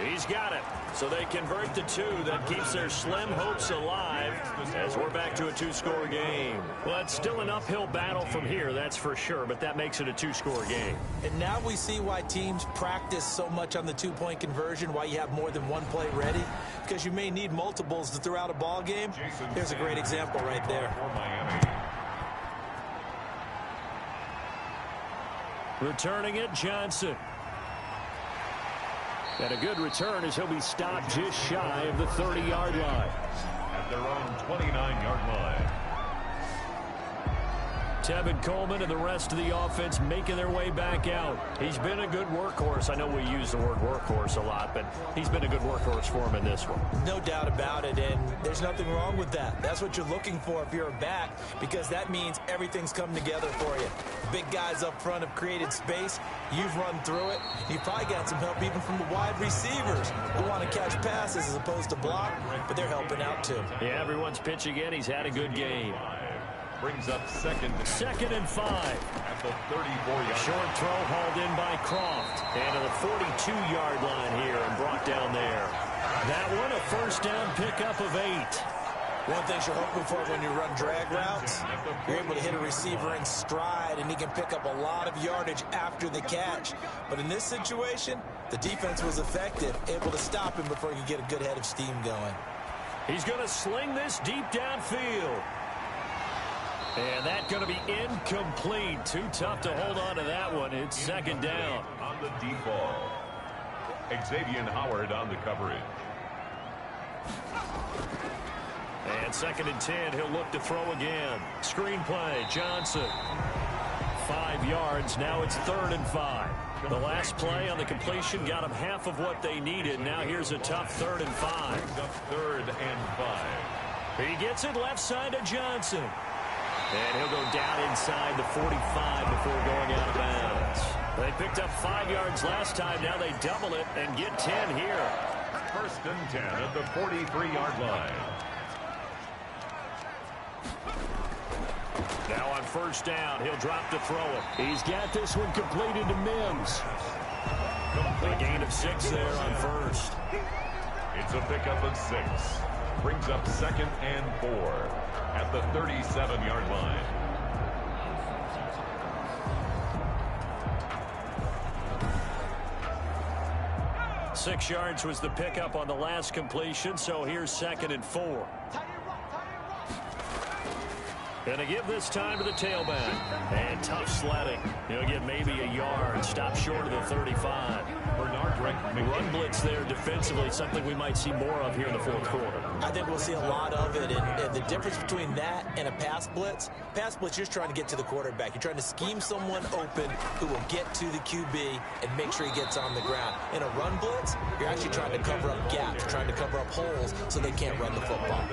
He's got it. So they convert the 2. That keeps their slim hopes alive as we're back to a 2-score game. Well, it's still an uphill battle from here, that's for sure, but that makes it a 2-score game. And now we see why teams practice so much on the 2-point conversion, why you have more than one play ready, because you may need multiples to throw out a ball game. Here's a great example right there. Returning it, Johnson. And a good return as he'll be stopped just shy of the 30-yard line. At their own 29-yard line. Tevin Coleman and the rest of the offense making their way back out. He's been a good workhorse. I know we use the word workhorse a lot, but he's been a good workhorse for him in this one. No doubt about it, and there's nothing wrong with that. That's what you're looking for if you're a back, because that means everything's come together for you. Big guys up front have created space. You've run through it. You've probably got some help even from the wide receivers who want to catch passes as opposed to block, but they're helping out too. Yeah, everyone's pitching in. He's had a good game. Brings up second and 5. At the 34-yard Short throw hauled in by Croft. And to the 42-yard line here and brought down there. That one, a first down pickup of 8. One thing you're hoping for when you run drag routes, you're able to hit a receiver in stride, and he can pick up a lot of yardage after the catch. But in this situation, the defense was effective, able to stop him before he could get a good head of steam going. He's going to sling this deep downfield. And that's going to be incomplete. Too tough to hold on to that one. It's second down. on the default. Xavier Howard on the coverage. And second and 10, he'll look to throw again. Screen play, Johnson. 5 yards, now it's 3rd and 5. The last play on the completion got them half of what they needed. Now here's a tough 3rd and 5. Brings up 3rd and 5. He gets it left side to Johnson. And he'll go down inside the 45 before going out of bounds. They picked up 5 yards last time. Now they double it and get 10 here. 1st and 10 at the 43-yard line. Now on first down, he'll drop to throw it. He's got this one completed to Mims. A gain of 6 there on first. It's a pickup of 6. Brings up 2nd and 4 at the 37-yard line. Six yards was the pickup on the last completion, so here's 2nd and 4. And to give this time to the tailback. And tough sledding. He'll get maybe a yard. Stop short of the 35. Run blitz there defensively, something we might see more of here in the 4th quarter. I think we'll see a lot of it, and the difference between that and a pass blitz, you're just trying to get to the quarterback. You're trying to scheme someone open who will get to the QB and make sure he gets on the ground. In a run blitz, you're actually trying to cover up gaps, trying to cover up holes so they can't run the football.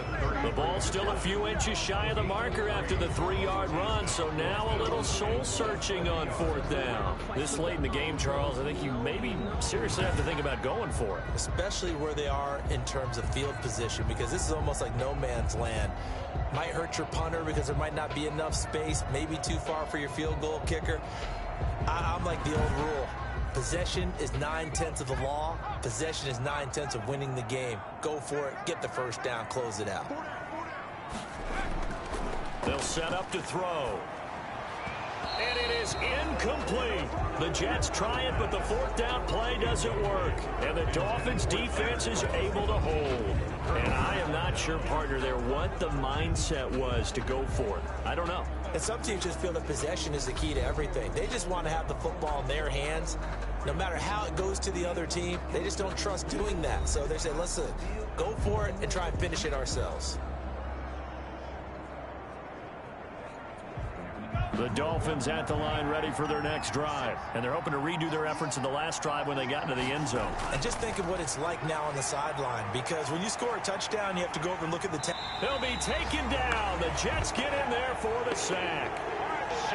The ball's still a few inches shy of the marker after the 3-yard run, so now a little soul-searching on 4th down. This late in the game, Charles, I think you maybe seriously have to think about going for it. Especially where they are in terms of field position, because this is almost like no man's land. Might hurt your punter because there might not be enough space, maybe too far for your field goal kicker. I'm like the old rule. Possession is 9/10 of the law. Possession is 9/10 of winning the game. Go for it, get the first down, close it out. They'll set up to throw. And it is incomplete. The Jets try it, but the 4th down play doesn't work. And the Dolphins defense is able to hold. And I am not sure, partner, there what the mindset was to go for it. I don't know. And some teams just feel that possession is the key to everything. They just want to have the football in their hands. No matter how it goes to the other team, they just don't trust doing that. So they say, listen, go for it and try and finish it ourselves. The Dolphins at the line ready for their next drive. And they're hoping to redo their efforts in the last drive when they got into the end zone. And just think of what it's like now on the sideline, because when you score a touchdown, you have to go over and look at the He'll be taken down. The Jets get in there for the sack.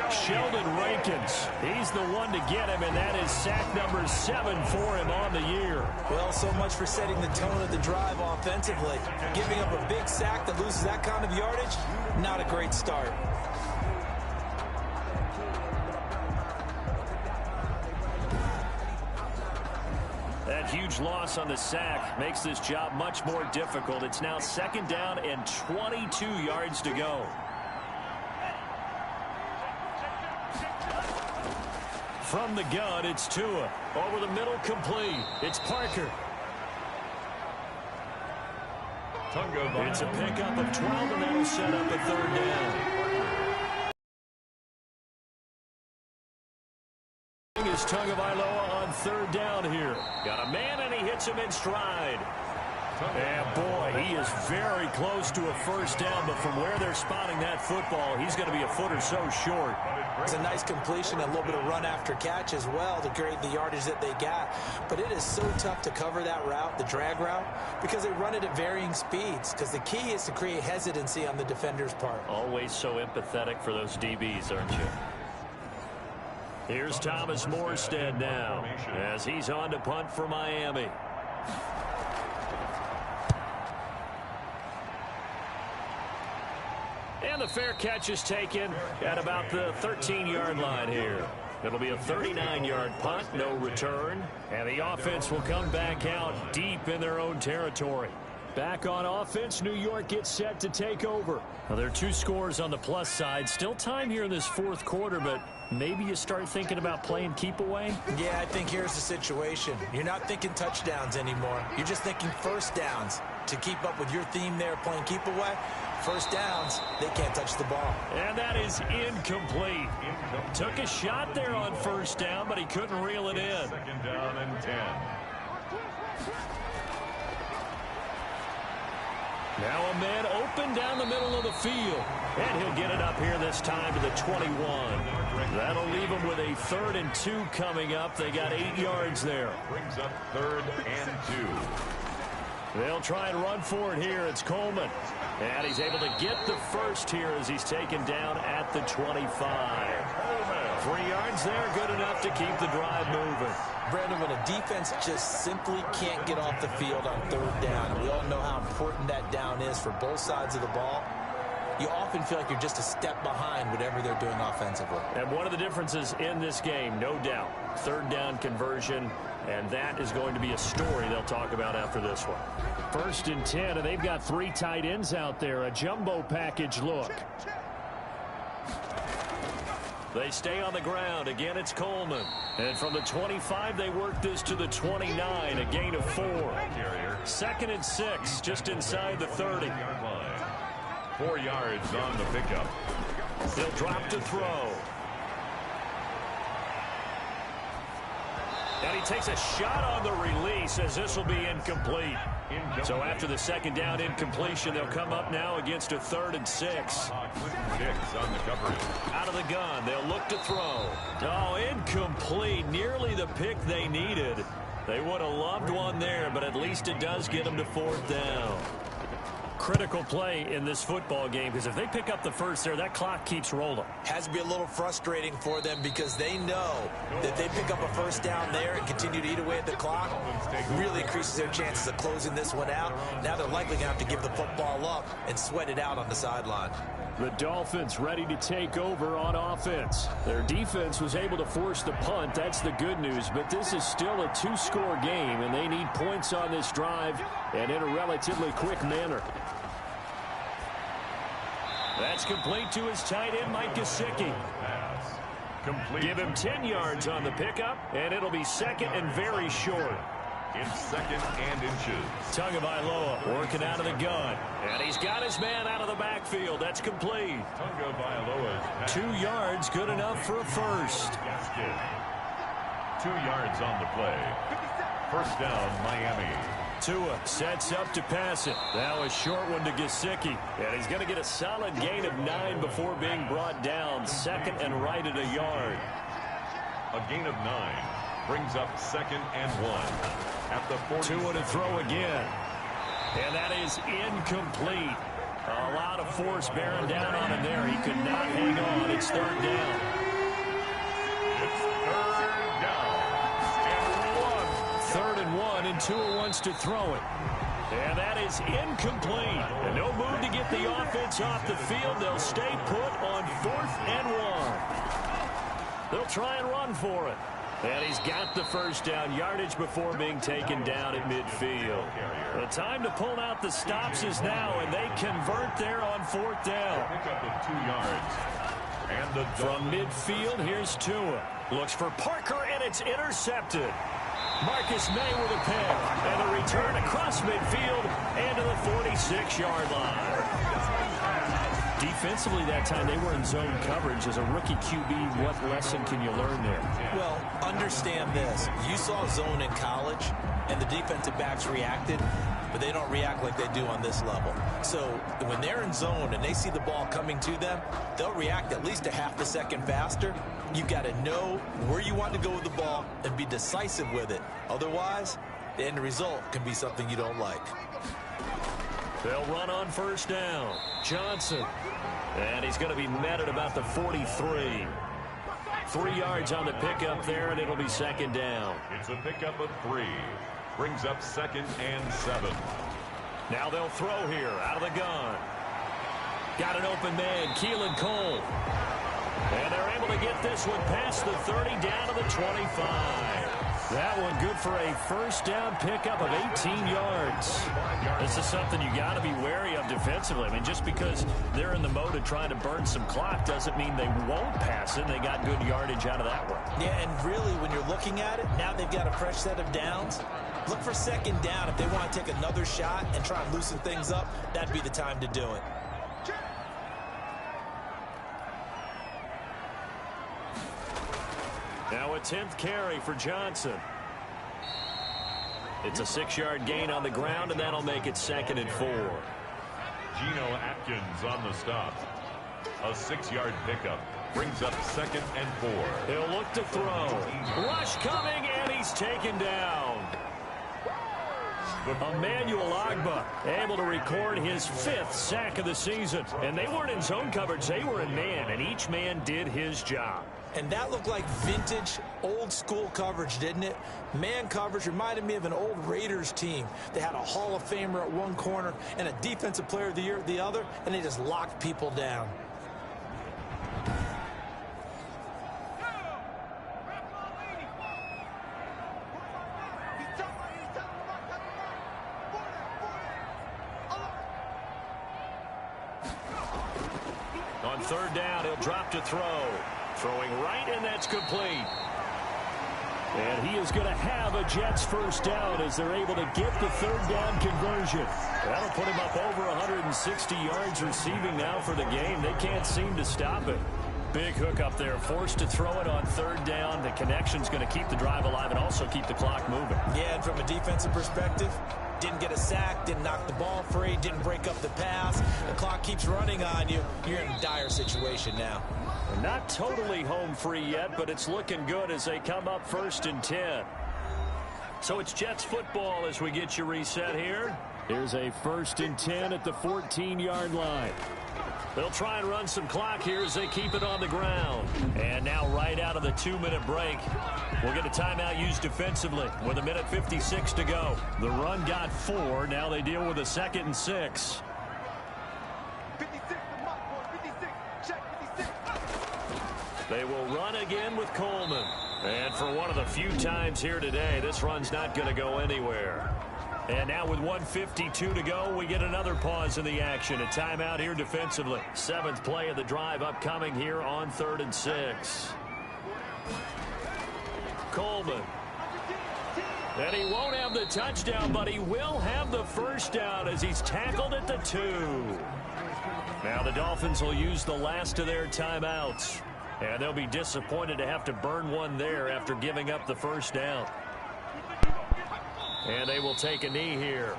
Sheldon Rankins, he's the one to get him, and that is sack number 7 for him on the year. Well, so much for setting the tone of the drive offensively. Giving up a big sack that loses that kind of yardage, not a great start. That huge loss on the sack makes this job much more difficult. It's now 2nd down and 22 yards to go. From the gun, it's Tua. Over the middle, complete. It's Parker. It's a pickup of 12, and that'll set up a 3rd down. Is Tagovailoa on 3rd down here. Got a man, and he hits him in stride. And boy, he is very close to a first down, but from where they're spotting that football, he's going to be a foot or so short. It's a nice completion, a little bit of run after catch as well to create the yardage that they got. But it is so tough to cover that route, the drag route, because they run it at varying speeds. Because the key is to create hesitancy on the defender's part. Always so empathetic for those DBs, aren't you? Here's Thomas Morstead now as he's on to punt for Miami. And the fair catch is taken at about the 13-yard line here. It'll be a 39-yard punt, no return. And the offense will come back out deep in their own territory. Back on offense, New York gets set to take over. Now, there are 2 scores on the plus side. Still time here in this fourth quarter, but maybe you start thinking about playing keep away? Yeah, I think here's the situation. You're not thinking touchdowns anymore. You're just thinking first downs. To keep up with your theme there, playing keep away, first downs, they can't touch the ball. And that is incomplete. Took a shot there on first down, but he couldn't reel it in. Second down and 10. Now a man open down the middle of the field. And he'll get it up here this time to the 21. That'll leave him with a 3rd and 2 coming up. They got 8 yards there. Brings up 3rd and 2. They'll try and run for it here. It's Coleman. And he's able to get the first here as he's taken down at the 25. 3 yards there, good enough to keep the drive moving. Brandon, when a defense just simply can't get off the field on 3rd down, and we all know how important that down is for both sides of the ball, you often feel like you're just a step behind whatever they're doing offensively. And one of the differences in this game, no doubt, 3rd down conversion, and that is going to be a story they'll talk about after this one. 1st and 10, and they've got 3 tight ends out there, a jumbo package look. They stay on the ground. Again, it's Coleman. And from the 25, they work this to the 29, a gain of 4. 2nd and 6, just inside the 30. 4 yards on the pickup. He'll drop to throw. And he takes a shot on the release as this will be incomplete. So after the 2nd down incompletion, they'll come up now against a 3rd and 6. 6 on the coverage. Out of the gun, they'll look to throw. Oh, incomplete. Nearly the pick they needed. They would have loved one there, but at least it does get them to 4th down. Critical play in this football game, because if they pick up the first there, that clock keeps rolling. Has to be a little frustrating for them because they know that they pick up a first down there and continue to eat away at the clock, really increases their chances of closing this one out. Now they're likely going to have to give the football up and sweat it out on the sideline. The Dolphins ready to take over on offense. Their defense was able to force the punt. That's the good news, but this is still a 2-score game, and they need points on this drive and in a relatively quick manner. That's complete to his tight end, Mike Gesicki. Give him 10 yards on the pickup, and it'll be 2nd and very short. In 2nd and inches. Tagovailoa working out of the gun. And he's got his man out of the backfield. That's complete. Tagovailoa's 2 yards, good enough for a first. 2 yards on the play. First down, Miami. Tua sets up to pass it. Now a short one to Gesicki. And he's going to get a solid gain of 9 before being brought down. 2nd and right at a yard. A gain of 9 brings up 2nd and 1. At the 40. Tua to throw again. And that is incomplete. A lot of force bearing down on him there. He could not hang on. It's 3rd down. It's 3rd down. And 1. 3rd and 1, and Tua wants to throw it. And that is incomplete. And no move to get the offense off the field. They'll stay put on 4th and 1. They'll try and run for it. And he's got the first down, yardage before being taken down at midfield. The time to pull out the stops is now, and they convert there on 4th down. Pick up the 2 yards. And from midfield, here's Tua. Looks for Parker, and it's intercepted. Marcus May with a pick, and the return across midfield and to the 46-yard line. Defensively that time, they were in zone coverage. As a rookie QB, what lesson can you learn there? Well, understand this. You saw zone in college, and the defensive backs reacted, but they don't react like they do on this level. So when they're in zone and they see the ball coming to them, they'll react at least a half a second faster. You got to know where you want to go with the ball and be decisive with it. Otherwise, the end result can be something you don't like. They'll run on first down. Johnson. And he's going to be met at about the 43. 3 yards on the pickup there, and it'll be second down. It's a pickup of 3. Brings up 2nd and 7. Now they'll throw here out of the gun. Got an open man, Keelan Cole. And they're able to get this one past the 30 down to the 25. That one good for a first down pickup of 18 yards. This is something you got to be wary of defensively. I mean, just because they're in the mode of trying to burn some clock doesn't mean they won't pass it. They got good yardage out of that one. Yeah, and really, when you're looking at it, now they've got a fresh set of downs. Look for second down. If they want to take another shot and try and loosen things up, that'd be the time to do it. Now a 10th carry for Johnson. It's a 6-yard gain on the ground, and that'll make it 2nd and 4. Geno Atkins on the stop. A 6-yard pickup. Brings up 2nd and 4. He'll look to throw. Rush coming, and he's taken down. Emmanuel Ogbah able to record his 5th sack of the season. And they weren't in zone coverage. They were in man, and each man did his job. And that looked like vintage, old-school coverage, didn't it? Man coverage reminded me of an old Raiders team. They had a Hall of Famer at one corner and a Defensive Player of the Year at the other, and they just locked people down. On 3rd down, he'll drop to throw. Throwing right, and that's complete. And he is going to have a Jets first down as they're able to get the 3rd down conversion. That'll put him up over 160 yards receiving now for the game. They can't seem to stop it. Big hook up there, forced to throw it on 3rd down. The connection's going to keep the drive alive and also keep the clock moving. Yeah, and from a defensive perspective, didn't get a sack, didn't knock the ball free, didn't break up the pass. The clock keeps running on you. You're in a dire situation now. Not totally home free yet, but it's looking good as they come up 1st and 10. So it's Jets football as we get you reset here. Here's a 1st and 10 at the 14-yard line. They'll try and run some clock here as they keep it on the ground. And now right out of the 2-minute break, we'll get a timeout used defensively with 1:56 to go. The run got 4. Now they deal with a 2nd and 6. They will run again with Coleman. And for one of the few times here today, this run's not going to go anywhere. And now with 1:52 to go, we get another pause in the action. A timeout here defensively. 7th play of the drive upcoming here on 3rd and 6. Coleman. And he won't have the touchdown, but he will have the first down as he's tackled at the 2. Now the Dolphins will use the last of their timeouts. And they'll be disappointed to have to burn one there after giving up the first down. And they will take a knee here.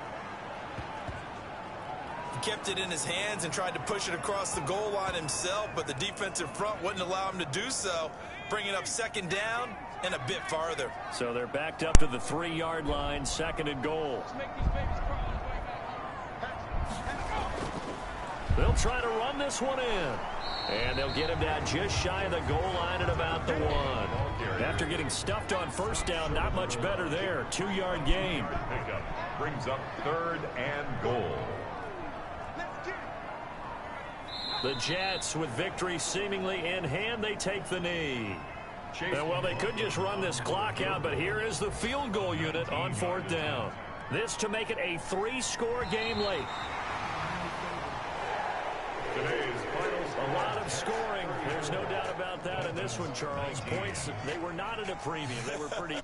He kept it in his hands and tried to push it across the goal line himself, but the defensive front wouldn't allow him to do so, bringing up 2nd down and a bit farther. So they're backed up to the 3-yard line, 2nd and goal. They'll try to run this one in. And they'll get him down just shy of the goal line at about the 1. After getting stuffed on first down, not much better there. 2-yard gain. Pickup brings up 3rd and goal. The Jets, with victory seemingly in hand, they take the knee. And, well, they could just run this clock out, but here is the field goal unit on 4th down. This to make it a 3-score game late. Today's finals. A lot of scoring. There's no doubt about that in this one, Charles. Points, they were not at a premium. They were pretty...